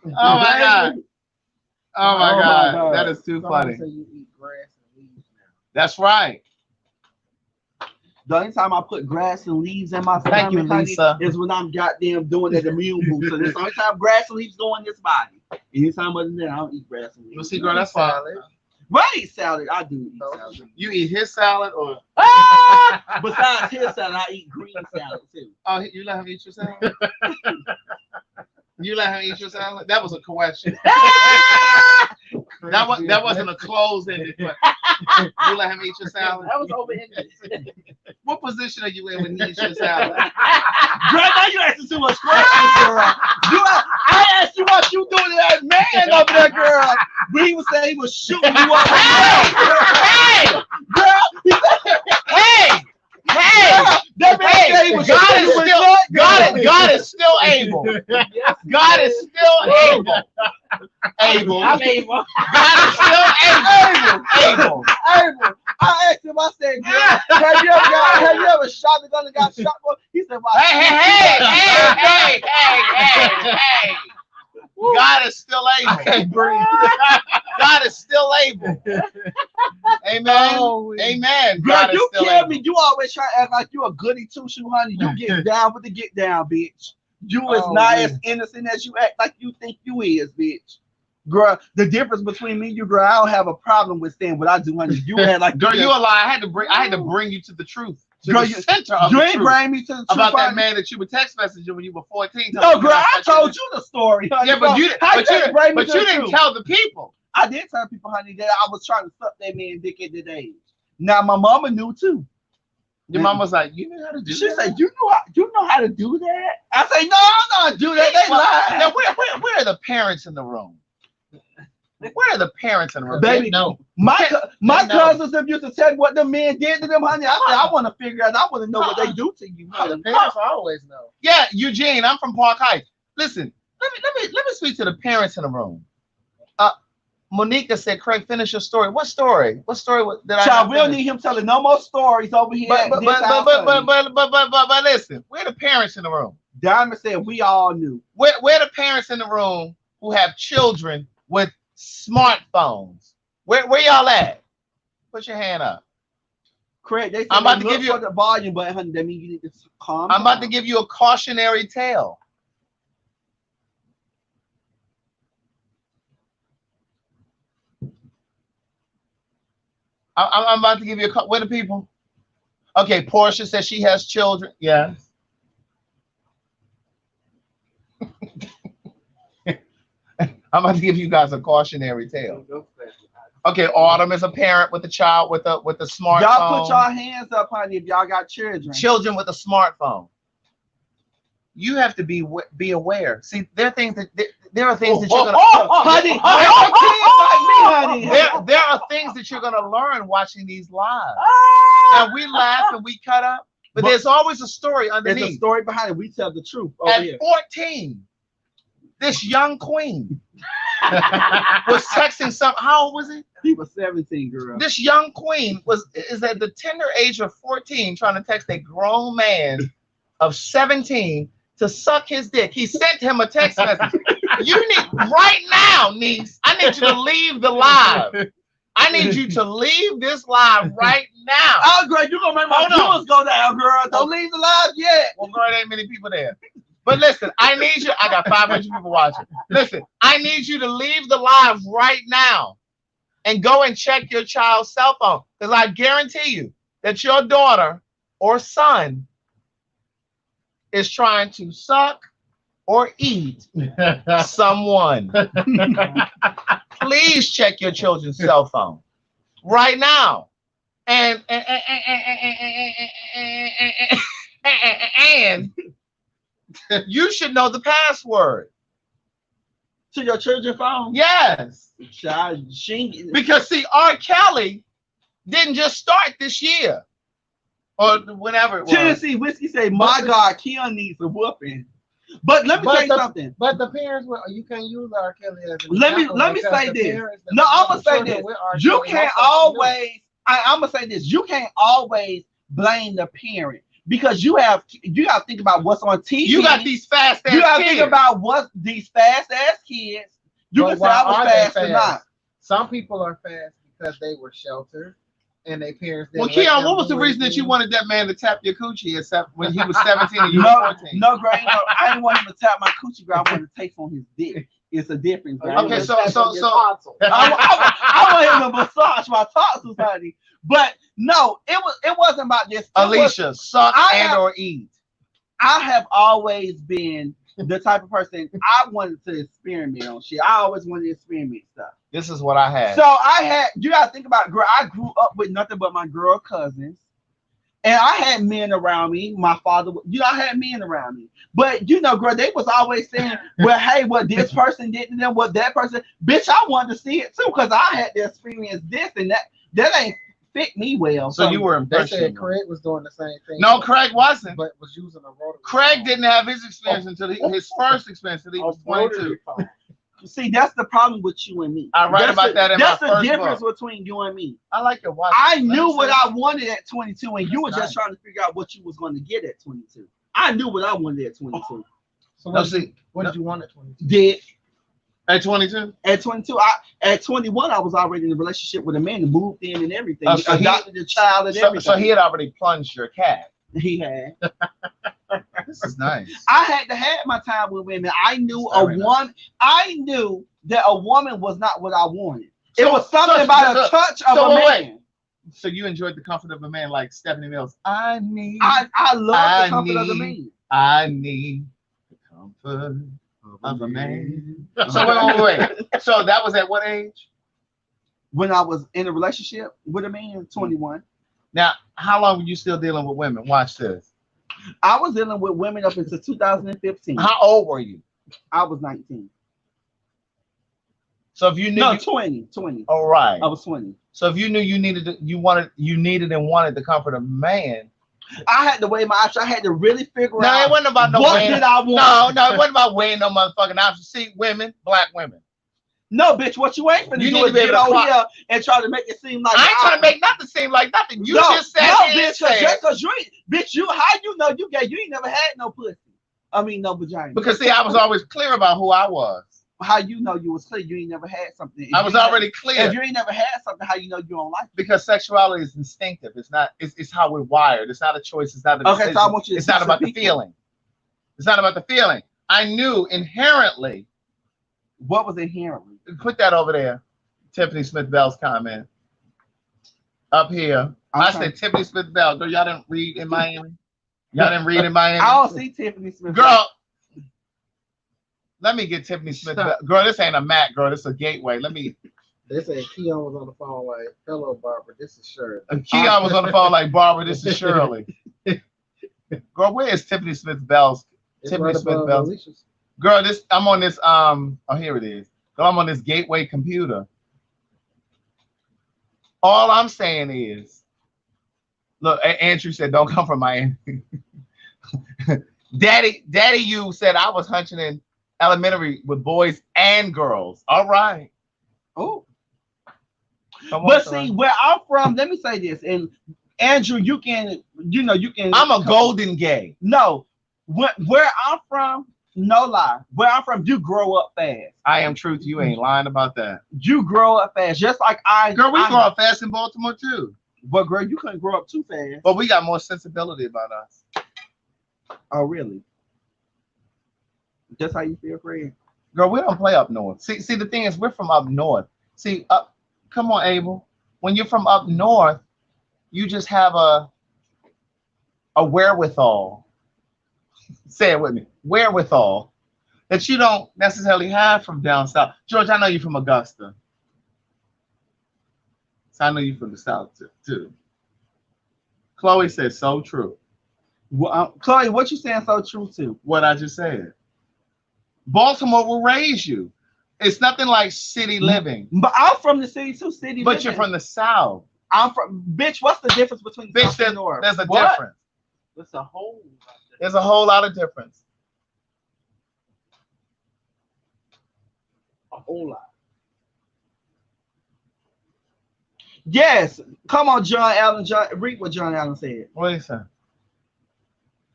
Oh my god! Oh my god! That is too funny. So you eat grass and leaves now. That's right. The only time I put grass and leaves in my stomach, honey, is when I'm goddamn doing that immune boost. So that's the only time grass and leaves go in this body. Anytime other than that, I don't eat grass and leaves. You see, girl, that's fine. Well, I eat salad. I do eat salad. You eat his salad or? Besides his salad, I eat green salad too. Oh, you let him eat your salad? You let him eat your salad? That was a question. that wasn't a closed-ended question. You let him eat your salad? That was open-ended. What position are you in when he eats your salad? Girl, now you asking too much questions, girl. I asked you what you doing to that man over there, girl. But he was saying he was shooting you up. Hey! Girl, he said, Hey! that man said he was God is still able. God is still able. Able. I'm able. God is still able. I asked him, I said, girl, have you ever shot the gun and got shot? He said, well, Hey. God is still able. I can't breathe. God is still able. Amen. Oh, Amen. girl, God is you still kill able. me. You always try to act like you a goody two-shoe, honey. You get down with the get down, bitch. You is not as innocent as you act like you think you is, bitch. Girl, the difference between me and you, girl, I don't have a problem with saying what I do, honey. You had like, girl, you a lie. I had to bring you to the truth. To girl, the center of you the ain't truth bring me to the truth about that man that you were text messaging when you were 14. No, girl, I told you the story, honey. Yeah, but you didn't tell the people. I did tell people, honey, that I was trying to suck that man dick at that age. Now my mama knew too. Your mom was like, "You know how to do that?" She said, "You know how to do that?" I say, "No, I'm not do that." They lie. Now, where are the parents in the room? Where are the parents in the room? Baby, no. My cousins have used to tell me what the men did to them, honey. I said, I want to figure out. I want to know what they do to you. The parents always know. Yeah, Eugene, I'm from Park Heights. Listen, let me speak to the parents in the room. Monica said, "Craig, finish your story." What story? What story did I? Child, we don't need him telling no more stories over here. But listen, where are the parents in the room? Diamond said we all knew. Where are the parents in the room who have children with smartphones? Where y'all at? Put your hand up. Craig, they said I'm about to give you the volume, but honey, that means you need to calm I'm about to give you a cautionary tale. I'm about to give you a where the people? Okay, Portia says she has children. Yes. I'm about to give you guys a cautionary tale. Okay, Autumn is a parent with a child with a smartphone. Y'all put y'all hands up, honey, if y'all got children. Children with a smartphone. You have to be aware. See, there are things that you're gonna there are things that you're gonna learn watching these lives. Now we laugh and we cut up, but there's always a story underneath. There's a story behind it. We tell the truth. At 14, this young queen was texting some. How old was he? He was 17, girl. This young queen is at the tender age of 14 trying to text a grown man of 17 to suck his dick. He sent him a text message. You need right now, niece. I need you to leave the live. I need you to leave this live right now. Oh, girl, you gonna make my viewers go down, girl. Don't leave the live yet. Well, girl, there ain't many people there. But listen, I need you. I got 500 people watching. Listen, I need you to leave the live right now and go and check your child's cell phone, because I guarantee you that your daughter or son is trying to suck or eat someone. Please check your children's cell phone right now. And you should know the password to your children's phone. Yes. Because see, R. Kelly didn't just start this year. Or whenever it was. Tennessee Whiskey say, "My God, Keon needs a whooping." But let me tell you something. But the parents, you can't use R. Kelly as an Let me say this. No, I'm gonna say this. You can't always. I'm gonna say this. You can't always blame the parent, because you got to think about what's on TV. You got these fast ass kids. You got to think about what these fast ass kids. You can say I was fast or not. Some people are fast because they were sheltered. and their parents. Well, Keon, what was the reason that you wanted that man to tap your coochie except when he was 17 and you were 14? No, girl, I didn't want him to tap my coochie, girl. I wanted to taste on his dick. It's a difference, girl. Okay, so I want him to massage my tonsils, honey. But no, it wasn't about this. Alicia, suck or eat. I have always been the type of person I wanted to experiment on shit. I always wanted to experiment stuff. This is what I had. So you gotta think about, girl, I grew up with nothing but my girl cousins. And I had men around me. My father, I had men around me. But, girl, they was always saying, well, hey, what this person did to them, what that person. Bitch, I wanted to see it too because I had to experience this and that. That ain't fit me well. So you were impressed. They said Craig was doing the same thing. No, Craig wasn't. But was using a rotary. Craig didn't have his experience until his first experience until he was 22. See, that's the problem with you and me. I write about that in my first book. That's the difference between you and me. I like your watch. I knew what I wanted at 22, and you were just trying to figure out what you was going to get at 22. I knew what I wanted at 22. So what did you want at 22? Did at 22? At 22, at 21, I was already in a relationship with a man and moved in and everything. So adopted a child and everything. So he had already plunged your cat. He had. This is nice. I had to have my time with women. I knew I knew that a woman was not what I wanted. It was something about a touch of a man. So you enjoyed the comfort of a man like Stephanie Mills. I love the comfort of the man. I need the comfort of a man. So wait. So that was at what age? When I was in a relationship with a man, 21. Now, how long were you still dealing with women? Watch this. I was dealing with women up until 2015. How old were you? I was 19. So if you knew 20. All right. I was 20. So if you knew you needed and wanted the comfort of a man, I had to weigh my options. I had to really figure out. No, it wasn't about no what did I want. No, it wasn't about weighing no motherfucking options. See, women, black women. No, bitch, what you ain't finna do is get over here and try to make it seem like I ain't trying to make nothing seem like nothing. You just said bitch, just cause you ain't, bitch, how you know you gay? You ain't never had no pussy. I mean, no vagina. Because see, I was always clear about who I was. How you know you was clear? You ain't never had something. I was already clear. If you ain't never had something, how you know you don't like it? Because sexuality is instinctive. It's not. It's how we're wired. It's not a choice. It's not a decision. Okay, so I want you to. It's not about the feeling. It's not about the feeling. I knew inherently. What was inherently? Put that over there. Tiffany Smith Bell's comment. Up here. I said Tiffany Smith Bell. Girl, y'all didn't read in Miami? Y'all didn't read in Miami? I don't see Tiffany Smith Girl. Bell. Let me get Tiffany Smith Bell. Girl, this ain't a Mac, girl. This is a gateway. Let me. They said Keon was on the phone like, hello, Barbara. This is Shirley. Keon was on the phone like, Barbara, this is Shirley. Girl, where is Tiffany Smith Bell's? Tiffany Smith Bell's. Girl, I'm on this, oh, here it is. Girl, I'm on this gateway computer. All I'm saying is, look, Andrew said, don't come from Miami. Daddy, you said I was hunching in elementary with boys and girls. All right. Oh. But see, where I'm from, let me say this, and Andrew, you can. I'm a golden gay. No, where I'm from, no lie. Where I'm from, you grow up fast. I am truth. You ain't lying about that. You grow up fast, just like I. Girl, we grow up fast in Baltimore too. But girl, you couldn't grow up too fast. But we got more sensibility about us. Oh, really? That's how you feel, Craig? Girl, we don't play up north. See, the thing is, we're from up north. See, come on, Abel. When you're from up north, you just have a wherewithal. Say it with me. Wherewithal that you don't necessarily have from down south. George, I know you're from Augusta. So I know you're from the south too. Chloe says so true. Well, Chloe, what you saying so true to? What I just said. Baltimore will raise you. It's nothing like city living. But I'm from the city too, city but living. You're from the south. I'm from, bitch, what's the difference between the south and the north? There's a difference. There's a whole There's a whole lot of difference. A whole lot. Yes. Come on, John Allen. Read what John Allen said. What do you say?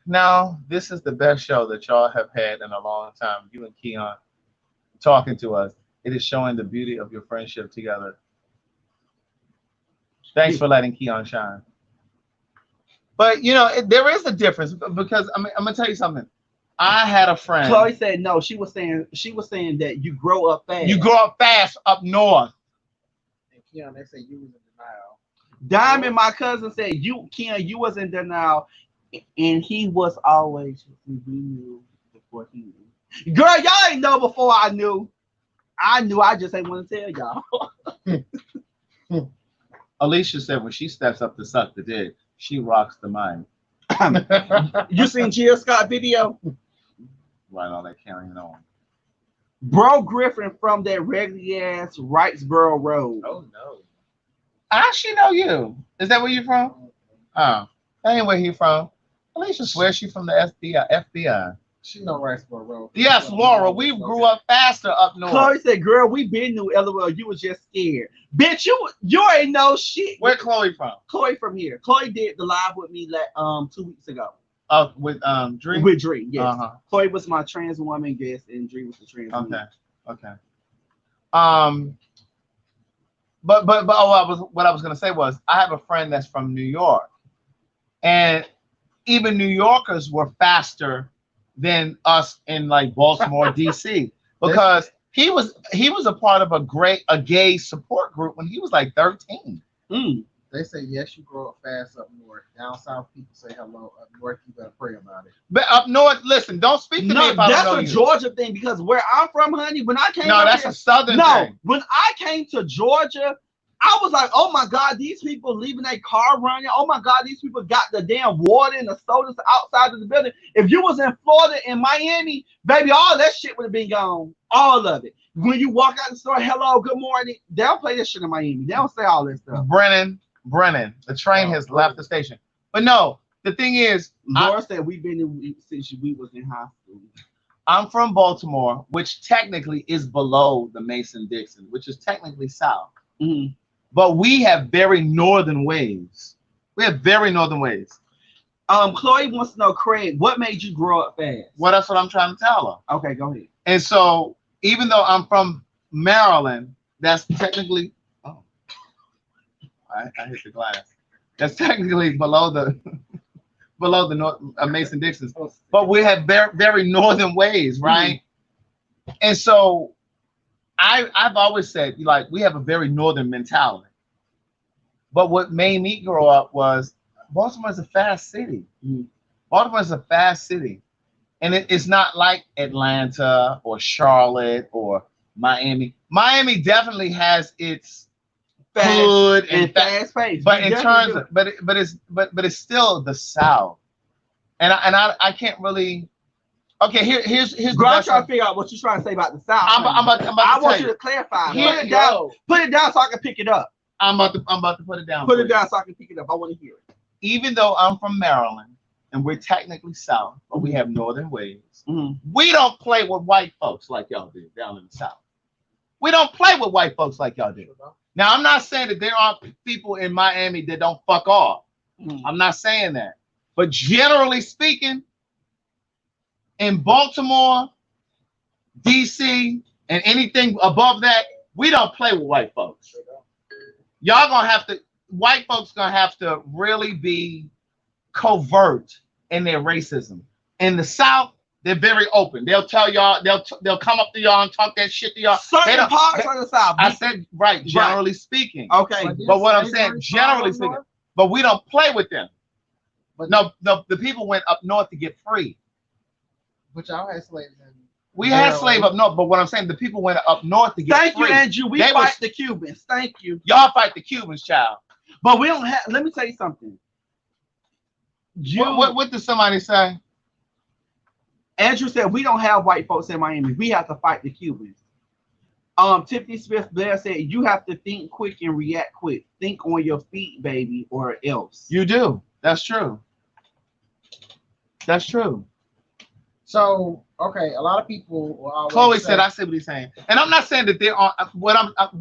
Now, this is the best show that y'all have had in a long time. You and Keon talking to us. It is showing the beauty of your friendship together. Thanks for letting Keon shine. But you know, there is a difference because I'm gonna tell you something. I had a friend. Chloe said no. She was saying that you grow up fast. You grow up fast up north. And Keon, they say you was in denial. Diamond, my cousin, said Keon, you was in denial, and he was always. We knew before he knew. Girl, y'all ain't know before I knew. I knew. I just ain't want to tell y'all. Alicia said when she steps up to suck the dick, she rocks the mic. You seen Jill Scott video? Right, all that carrying on. Bro Griffin from that regular ass Wrightsboro Road. Oh no. I actually know you. Is that where you're from? Oh, that ain't where he from. Alicia swears she's from the FBI. She know Wrightsboro Road. Yes, Laura, we grew up faster up north. Chloe said, girl, we been knew LOL. You was just scared. Bitch, you ain't know shit. Where Chloe from? Chloe from here. Chloe did the live with me 2 weeks ago. With Dree? With Dree, yes. Uh-huh. Chloe was my trans woman guest and Dree was the trans woman. Okay. But what I was gonna say was I have a friend that's from New York, and even New Yorkers were faster than us in like Baltimore, DC, because he was a part of a gay support group when he was like 13. They say yes, you grow up fast up north. Down south, people say hello. Up north, you better pray about it. But up north, listen, don't speak to me if I don't know that's a Georgia thing, because where I'm from, honey, when I came that's a southern thing. When I came to Georgia, I was like, oh my God, these people leaving their car running. Oh my God, these people got the damn water and the sodas outside of the building. If you was in Florida and Miami, baby, all that shit would have been gone. All of it. When you walk out the store, hello, good morning. They don't play this shit in Miami. They don't say all this stuff. Brennan, the train has left the station. But no, the thing is, Laura said we've been in since we was in high school. I'm from Baltimore, which technically is below the Mason-Dixon, which is technically south. Mm-hmm. But we have very northern ways. Chloe wants to know, Craig, what made you grow up fast? Well, that's what I'm trying to tell her. Okay, go ahead. And so, even though I'm from Maryland, that's technically I hit the glass. That's technically below the north Mason-Dixon. But we have very, very northern ways, right? Mm-hmm. And so I've always said, like, we have a very northern mentality. But what made me grow up was Baltimore is a fast city. Mm-hmm. Baltimore is a fast city. And it's not like Atlanta or Charlotte or Miami. Miami definitely has its hood and fast pace. But in terms of, but it's still the South. And I can't really. Okay, here's Girl, I'm trying to figure out what you're trying to say about the South. I want you to clarify. Put it down so I can pick it up. I'm about to put it down. Put it down so I can pick it up. I want to hear it. Even though I'm from Maryland and we're technically South, but we have northern ways. Mm-hmm. We don't play with white folks like y'all do down in the South. We don't play with white folks like y'all do. Now, I'm not saying that there aren't people in Miami that don't fuck off. Mm-hmm. I'm not saying that. But generally speaking, in Baltimore, DC, and anything above that, we don't play with white folks. White folks gonna have to really be covert in their racism. In the South, they're very open. They'll tell y'all, they'll come up to y'all and talk that shit to y'all. Certain parts of the South. I said, right, generally speaking. Okay. But what I'm saying, generally speaking, but we don't play with them. But no, the people went up north to get free. But y'all had slaves. We had slaves up north, but what I'm saying, the people went up north to get free. Thank you, Andrew. We fight the Cubans. Thank you. Y'all fight the Cubans, child. But we don't have, let me tell you something. What did somebody say? Andrew said, we don't have white folks in Miami. We have to fight the Cubans. Tiffany Smith Blair said, you have to think quick and react quick. Think on your feet, baby, or else. You do. That's true. That's true. So, okay, a lot of people will always Chloe said, I see what he's saying. And I'm not saying that there aren't,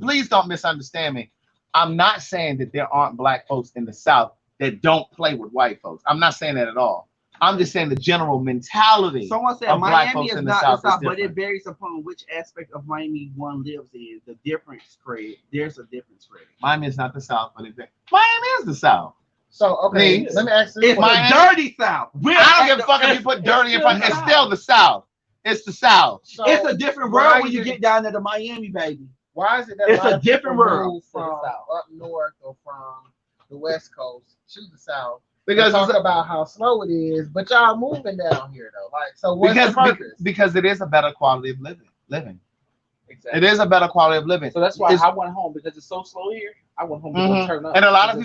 please don't misunderstand me. I'm not saying that there aren't black folks in the South that don't play with white folks. I'm not saying that at all. I'm just saying the general mentality. Someone said Miami is not the South, but it varies upon which aspect of Miami one lives in. The difference, Craig. There's a difference, Craig. Miami is not the South, but Miami is the South. So okay, let me ask you. It's the dirty South. I don't give a fuck if you put dirty in front. It's still the South. It's the South. So it's a different world when you get down to the Miami, baby. Why is it that it's a different world from up north or from the West Coast to the South? Because talk about how slow it is, but y'all moving down here though. Like, so what's the purpose? Because it is a better quality of living. Exactly. It is a better quality of living. So that's why I went home, because it's so slow here. I went home to turn up. And a lot of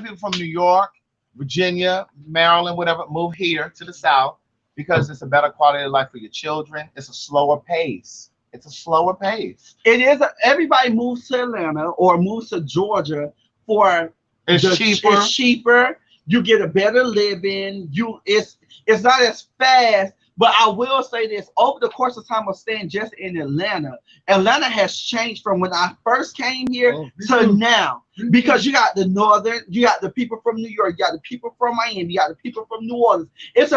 people from New York, Virginia, Maryland, whatever, move here to the South because it's a better quality of life for your children. It's a slower pace. It's a slower pace. It is. Everybody moves to Atlanta or moves to Georgia for cheaper. It's cheaper. You get a better living. It's not as fast. But I will say this, over the course of time of staying just in Atlanta, Atlanta has changed from when I first came here to now. Because you got the northern, you got the people from New York, you got the people from Miami, you got the people from New Orleans. It's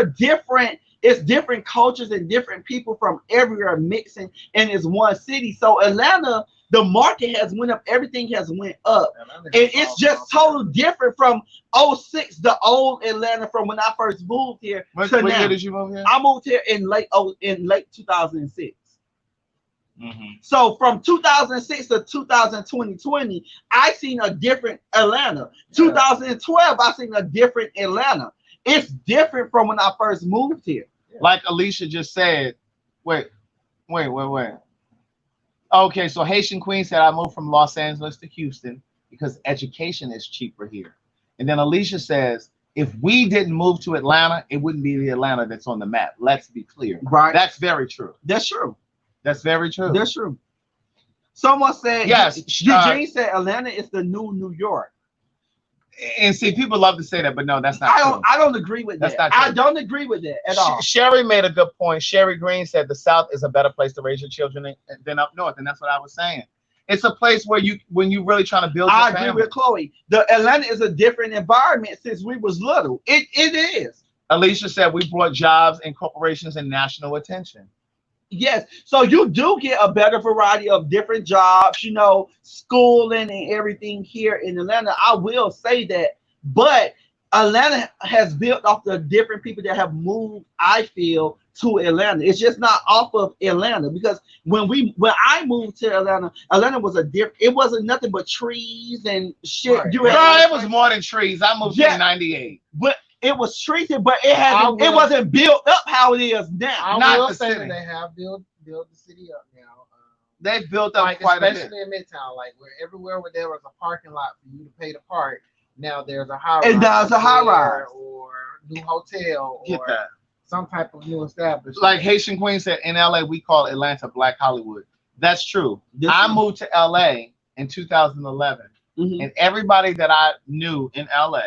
different cultures and different people from everywhere mixing in this one city. So Atlanta, the market has went up, everything has went up. And it's just totally different from 06, the old Atlanta from when I first moved here. What year did you move here? I moved here in late 2006. So from 2006 to 2020, I seen a different Atlanta. 2012, I seen a different Atlanta. It's different from when I first moved here. Like Alicia just said, wait. Okay, so Haitian Queen said, I moved from Los Angeles to Houston because education is cheaper here. And then Alicia says, if we didn't move to Atlanta, it wouldn't be the Atlanta that's on the map. Let's be clear. Right. That's very true. That's true. That's very true. That's true. Someone said, yes. Eugene said Atlanta is the new New York. And see, people love to say that, but no, that's not true. I don't agree with that. I don't agree with that at all. Sherry made a good point. Sherry Green said the South is a better place to raise your children than up north, and that's what I was saying. It's a place where when you really trying to build your family. I agree with Chloe. The Atlanta is a different environment since we was little. It is. Alicia said we brought jobs and corporations and national attention. Yes, so you do get a better variety of different jobs, schooling and everything here in Atlanta. I will say that, but Atlanta has built off the different people that have moved, I feel, to Atlanta. It's just not off of Atlanta, because when I moved to Atlanta, Atlanta was it wasn't nothing but trees and shit. Right. It was more than trees. I moved in '98. But it was treated, but it wasn't built up how it is now. I will say that they have built the city up now. They built up quite a bit, especially in Midtown. Like everywhere where there was a parking lot for you to pay to park, now there's a high rise. And there's a high rise or new hotel or some type of new establishment. Like Haitian Queen said, in LA we call Atlanta Black Hollywood. That's true. I moved to LA in 2011, and everybody that I knew in LA,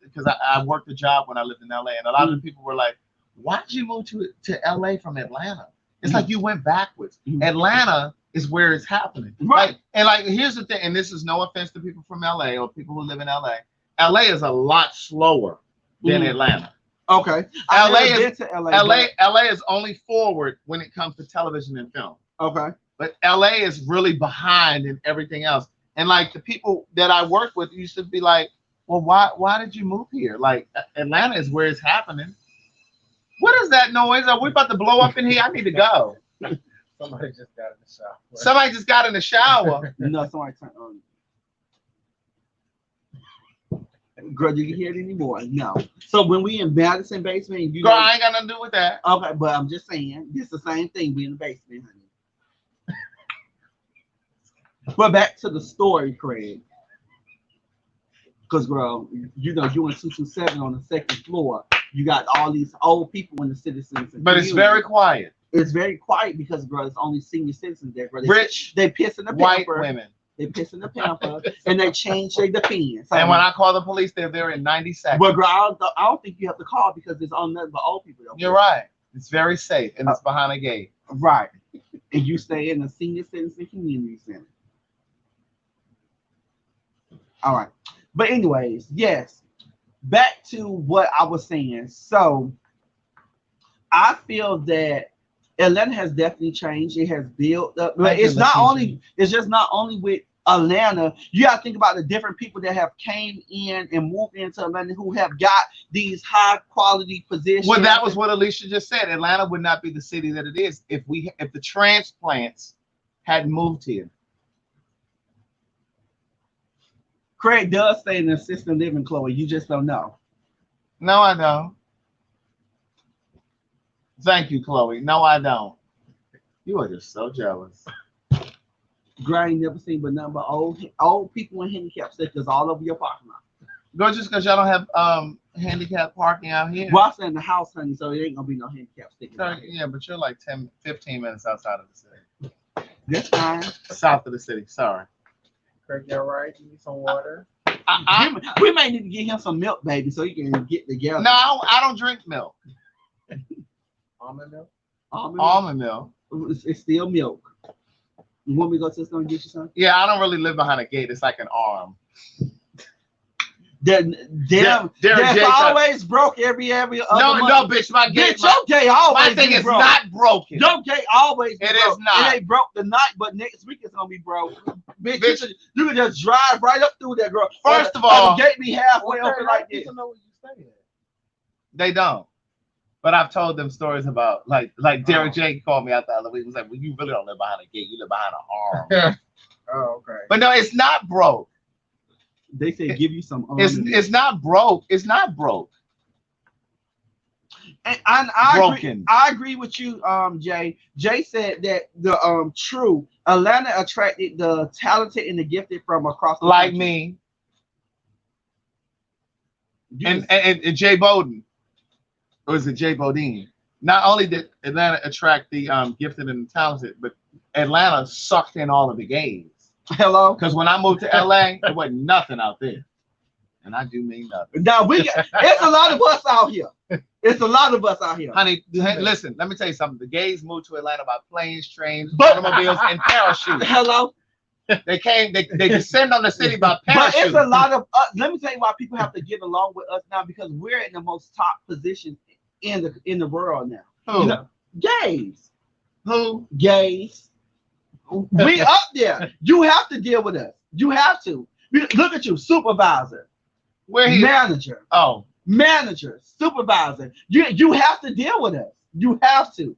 because I worked a job when I lived in LA, and a lot of people were like, why did you move to LA from Atlanta? It's like you went backwards. Atlanta is where it's happening. Right. Here's the thing, and this is no offense to people from LA or people who live in LA. LA is a lot slower than Atlanta. Okay. LA is only forward when it comes to television and film. Okay. But LA is really behind in everything else. And like the people that I work with used to be like, well, why did you move here? Like Atlanta is where it's happening. What is that noise? Are we about to blow up in here? I need to go. Somebody just got in the shower. Somebody just got in the shower. No, somebody turned on. Girl, you can hear it anymore? No. So when we in Madison basement, girl, I ain't got nothing to do with that. Okay, but I'm just saying, it's the same thing. We in the basement, honey. But back to the story, Craig. Because, girl, you in 227 on the second floor. You got all these old people in the citizens. But it's very quiet. It's very quiet because, girl, it's only senior citizens there. Girl. They piss in the white pamper. Women. They piss in the pamper and they change their defense. And when I call the police, they're there in 90 seconds. Well, girl, I don't think you have to call because it's on nothing but old people. You're right. It's very safe and it's behind a gate. Right. And you stay in the senior citizen community center. All right. But anyways, yes, back to what I was saying. So I feel that Atlanta has definitely changed. It has built up, but it's just not only with Atlanta. You got to think about the different people that have came in and moved into Atlanta who have got these high quality positions. Well, that was what Alicia just said. Atlanta would not be the city that it is if the transplants hadn't moved here. Craig does stay in assisted living, Chloe. You just don't know. No, I don't. Thank you, Chloe. No, I don't. You are just so jealous. Girl, I ain't never seen but nothing but old people in handicap stickers all over your parking lot. Girl, just because y'all don't have handicap parking out here. Well, I stay in the house, honey, so there ain't gonna be no handicap stickers. Yeah, but you're like 15 minutes outside of the city. That's fine. South of the city. Sorry. Craig, you all right? You need some water? We may need to get him some milk, baby, so he can get together. No, I don't drink milk. Almond milk? Almond milk. It's still milk. You want me to go to the store and get you some? Yeah, I don't really live behind a gate. It's like an arm. They're always broke every other month. No, bitch, my gate. Your gate always my thing is broke. not broken. Your gate always it broke. Is not. It ain't broke tonight, but next week it's gonna be broke. Bitch, you can just drive right up through that, girl. First of all, the gate be halfway open like this. Know where you stay at. They don't. But I've told them stories about like Derek J called me out the other week. He was like, "Well, you really don't live behind a gate. You live behind an arm." Oh, okay. But no, it's not broke. They say give you some. It's not broke. It's not broke. And I agree with you, Jay. Jay said that the true Atlanta attracted the talented and the gifted from across the country. country. Me. And Jay Bowden. Or is it Jay Bodine? Not only did Atlanta attract the gifted and talented, but Atlanta sucked in all of the gays. Hello? Because when I moved to LA, there wasn't nothing out there. And I do mean nothing. Now it's a lot of us out here. It's a lot of us out here. Honey, listen, let me tell you something. The gays moved to Atlanta by planes, trains, automobiles, and parachutes. Hello? They descend on the city by parachute. But it's a lot of let me tell you why people have to get along with us now, because we're in the most top position in the world now. Who? You know, gays. Who? Gays. We up there. You have to deal with us. You have to. Look at you, supervisor. Where he? Manager. Oh. Manager, supervisor. You have to deal with us. You have to.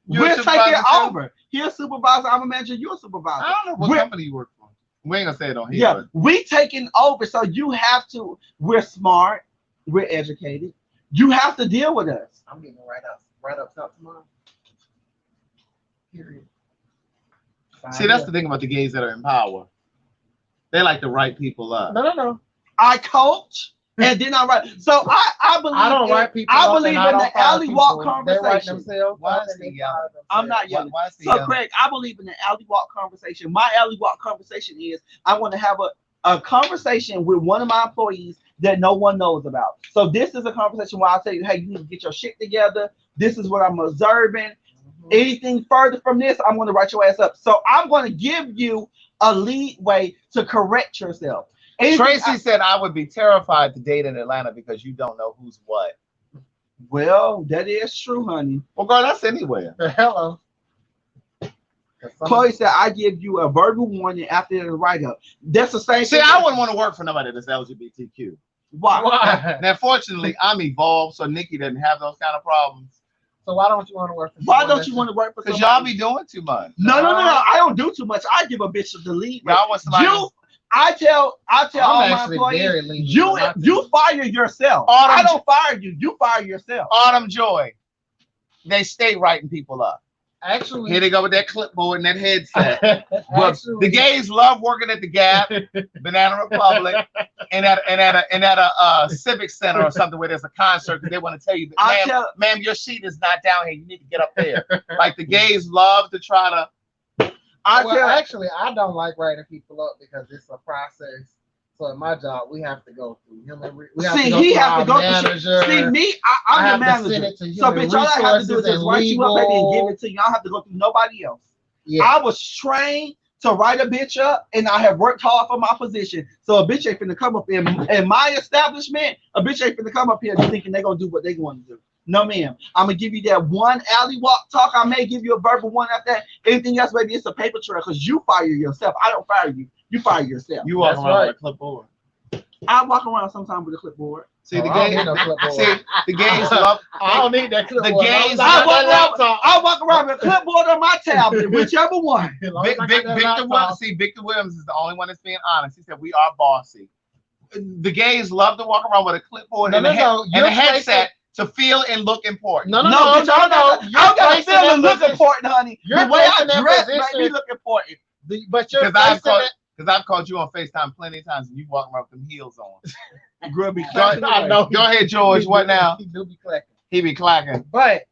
We're taking over. You're a supervisor. I'm a manager. You're a supervisor. I don't know what company you work for. We ain't gonna say it on here. Yeah, but we taking over. So you have to. We're smart. We're educated. You have to deal with us. I'm getting right up top tomorrow. Period. See, that's the thing about the gays that are in power. They like to write people up. No. I coach. And then I write. So I believe. I don't write people. I believe in the alley walk conversation. They write themselves. Why is he yelling? I'm not yelling. So Craig, I believe in the alley walk conversation. My alley walk conversation is I want to have a conversation with one of my employees that no one knows about. So this is a conversation where I'll tell you, hey, you need to get your shit together. This is what I'm observing. Anything further from this, I'm going to write your ass up. So I'm going to give you a lead way to correct yourself. Tracy said I would be terrified to date in Atlanta because you don't know who's what. Well, that is true, honey. Well, girl, that's anywhere. Hello. Chloe said I give you a verbal warning after the write-up. That's the same thing. See, I wouldn't want to work for nobody that's LGBTQ. Why? Now, fortunately, I'm evolved, so Nikki doesn't have those kind of problems. So why don't you want to work for? Why don't you want to work for? Because y'all be doing too much. No. I don't do too much. I give a bitch the lead. Y'all want somebody. I tell all my employees, you fire yourself. I don't fire you. You fire yourself. Autumn Joy, they stay writing people up. Actually, here they go with that clipboard and that headset. The gays love working at the Gap, Banana Republic, and at a civic center or something where there's a concert. They want to tell you, ma'am, your seat is not down here. You need to get up there. Like the gays love to try to. Actually, I don't like writing people up because it's a process. So in my job, we have to go through human. He has to go through. See me, I'm the manager. So bitch, all I have to do is just write you up, baby, and give it to you. I don't have to go through nobody else. Yeah. I was trained to write a bitch up, and I have worked hard for my position. So a bitch ain't finna come up in my establishment. A bitch ain't finna come up here thinking they're gonna do what they want to do. No, ma'am. I'm gonna give you that one alley walk talk. I may give you a verbal one after that. Anything else, baby, it's a paper trail because you fire yourself. I don't fire you. You fire yourself. You walk around with a clipboard. I walk around sometimes with a clipboard. See, the gays love. I don't need that clipboard. The gays. I walk around with a clipboard on my tablet, whichever one. Victor Williams is the only one that's being honest. He said we are bossy. The gays love to walk around with a clipboard and a headset to feel and look important. No. I don't gotta feel and look important, honey. The way I dress makes me look important. But you're because I've called you on FaceTime plenty of times and you walk around with them heels on. Girl be clacking. I know. Go ahead, George. What now? He do be clacking. He be clacking. But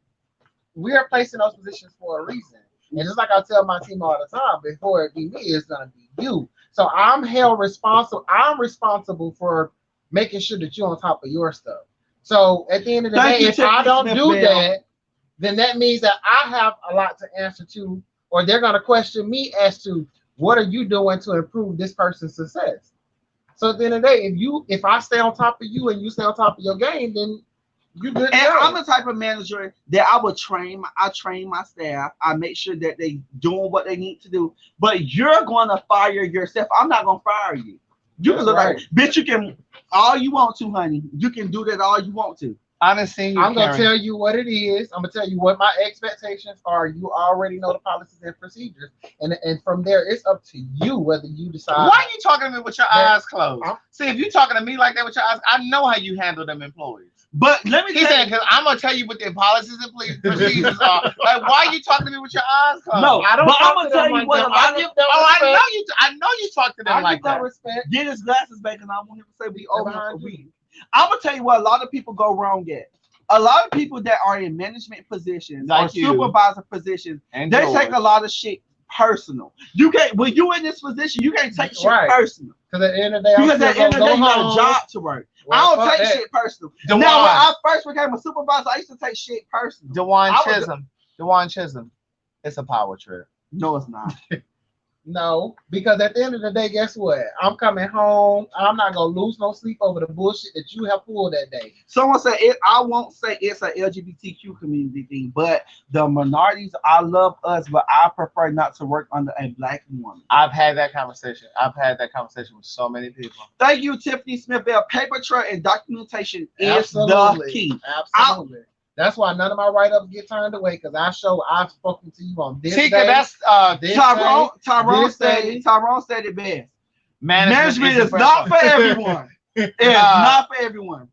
we are placed in those positions for a reason. And just like I tell my team all the time, before it be me, it's gonna be you. So I'm held responsible. I'm responsible for making sure that you're on top of your stuff. So at the end of the day, if I don't do that, then that means that I have a lot to answer to, or they're gonna question me as to what are you doing to improve this person's success. So at the end of the day, if I stay on top of you and you stay on top of your game, then you good. And I'm the type of manager that I would train. I train my staff. I make sure that they doing what they need to do. But you're going to fire yourself. I'm not going to fire you. You can look like, bitch, you can all you want to, honey. You can do that all you want to. I'm gonna tell you what it is. I'm gonna tell you what my expectations are. You already know the policies and procedures, and from there, it's up to you whether you decide. Why are you talking to me with your eyes closed? See, if you're talking to me like that with your eyes, I know how you handle them employees. But let me tell you, because I'm gonna tell you what their policies and procedures are. Like, why are you talking to me with your eyes closed? No, I don't. But I'm gonna tell you what. I know you talk to them like that. Respect. Get his glasses back, and I want him to say we over behind you. I'm gonna tell you what a lot of people go wrong at. A lot of people that are in management positions or supervisor positions, they take a lot of shit personal. You can't when you in this position, you can't take shit personal. Because at the end of the day, you got a job to work. I don't take shit personal. Now, when I first became a supervisor, I used to take shit personal. DeJuan Chisholm, it's a power trip. No, it's not. No, because at the end of the day, guess what? I'm coming home. I'm not gonna lose no sleep over the bullshit that you have pulled that day. Someone said it. I won't say it's an LGBTQ community thing, but the minorities, I love us, but I prefer not to work under a black woman. I've had that conversation. With so many people. Thank you, Tiffany Smith. Paper trail and documentation is the key. Absolutely. That's why none of my write-ups get turned away, because I've spoken to you on this day. That's Tyrone said it best. Management is not for everyone. It's not for everyone.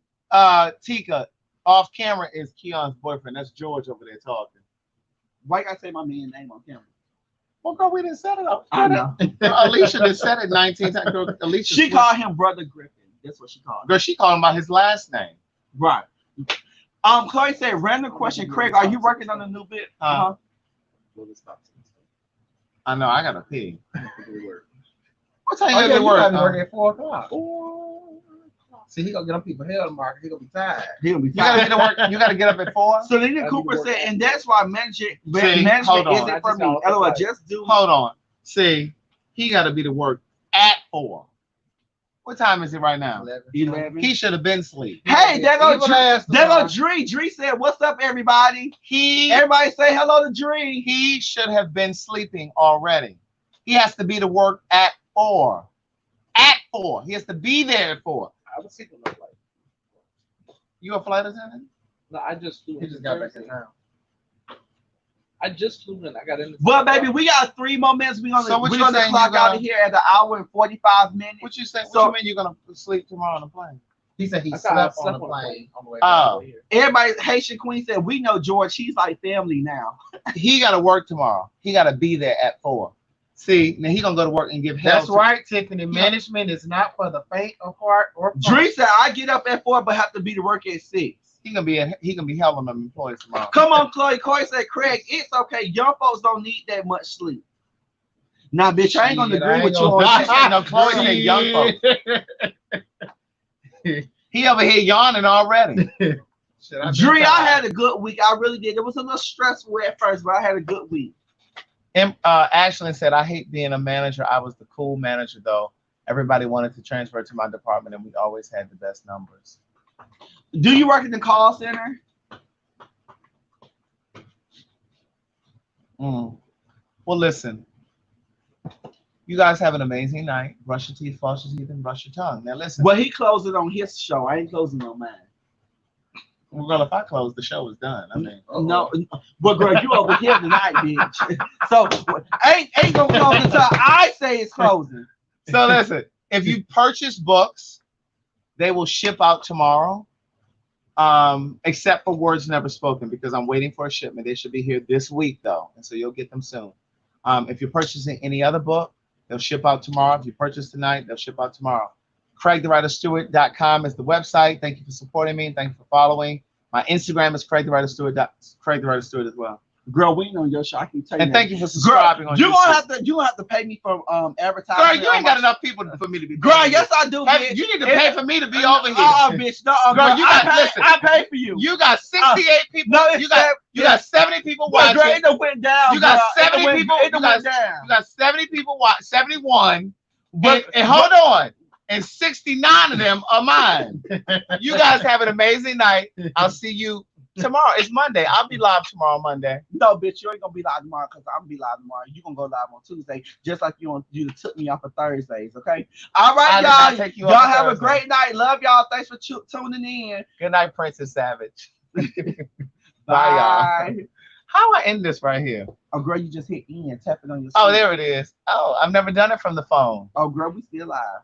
Tika, off camera is Keon's boyfriend. That's George over there talking. Why can't I say my man's name on camera? Well, girl, we didn't set it up. I know. Alicia just said it 19 times. Girl, she called him Brother Griffin. That's what she called him. Girl, she called him by his last name. Right. Chloe said, random question, Craig, are you working on a new bit? I know, I gotta pee. What time you gotta work? You work at 4 o'clock. See, he gonna get on people hell tomorrow. He gonna be tired. You gotta get to work. You gotta get up at 4. So Lena Cooper said, and that's why management isn't for me. LOL, just do. Hold on. See, he gotta be to work at 4. What time is it right now? 11. He should have been asleep. Hey, there go Dree. Dree said, "What's up, everybody?" Everybody say hello to Dree. He should have been sleeping already. He has to be to work at 4. At 4. He has to be there at 4. I was sleeping on flight. You a flight attendant? No, I just flew. He just got back in town. I just flew in. I got in. Well, baby, we got 3 more minutes. We're gonna clock out of here at an hour and 45 minutes. What you say? What you mean you're gonna sleep tomorrow on the plane? He said he slept on the plane on the way down here. Everybody, Haitian Queen said, we know George. He's like family now. He got to work tomorrow. He got to be there at 4. See, now he gonna go to work and give hell. That's right, Tiffany. Management is not for the faint of heart or. Dree said, I get up at 4, but have to be to work at 6. He gonna be hell on them employees tomorrow. Come on, Chloe. Chloe said, Craig, it's okay. Young folks don't need that much sleep. Now, bitch, I ain't gonna agree with you on that. No, Chloe said young folks. He over here yawning already. Dree, I had a good week. I really did. It was a little stressful at first, but I had a good week. Ashlyn said, I hate being a manager. I was the cool manager, though. Everybody wanted to transfer to my department, and we always had the best numbers. Do you work in the call center? Well, listen. You guys have an amazing night. Brush your teeth, floss your teeth, and brush your tongue. Now, listen. Well, he closed it on his show. I ain't closing on mine. Well, girl, if I close, the show is done. I mean, no. Well, girl, you over here tonight, bitch. So ain't gonna close until I say it's closing. So listen, if you purchase books, they will ship out tomorrow. Except for Words Never Spoken, because I'm waiting for a shipment. They should be here this week, though, and so you'll get them soon. If you're purchasing any other book, they'll ship out tomorrow. If you purchase tonight, they'll ship out tomorrow. CraigTheWriterStewart.com is the website. Thank you for supporting me. Thank you for following. My Instagram is CraigTheWriterStewart as well. Girl, we ain't on your show. I can tell you. And thank you for subscribing. Girl, you gonna have to pay me for advertising. Girl, you ain't got enough people for me to be. Girl, yes I do. Bitch. You need to pay for me to be over here. Bitch, no, girl, I pay for you. You got 68 people. No, you got 70 people watching. Girl, it went down. You got 70 people. You got 70 people watch. 71. And hold on. And 69 of them are mine. You guys have an amazing night. I'll see you tomorrow. It's Monday. I'll be live tomorrow, Monday. No, bitch, you ain't gonna be live tomorrow because I'm gonna be live tomorrow. You gonna go live on Tuesday, just like you took me off of Thursdays, okay? All right, y'all. Y'all have a great night. Love y'all. Thanks for tuning in. Good night, Princess Savage. Bye, y'all. How do I end this right here? Oh, girl, you just hit end. Tap it on your screen. Oh, there it is. Oh, I've never done it from the phone. Oh, girl, we still live.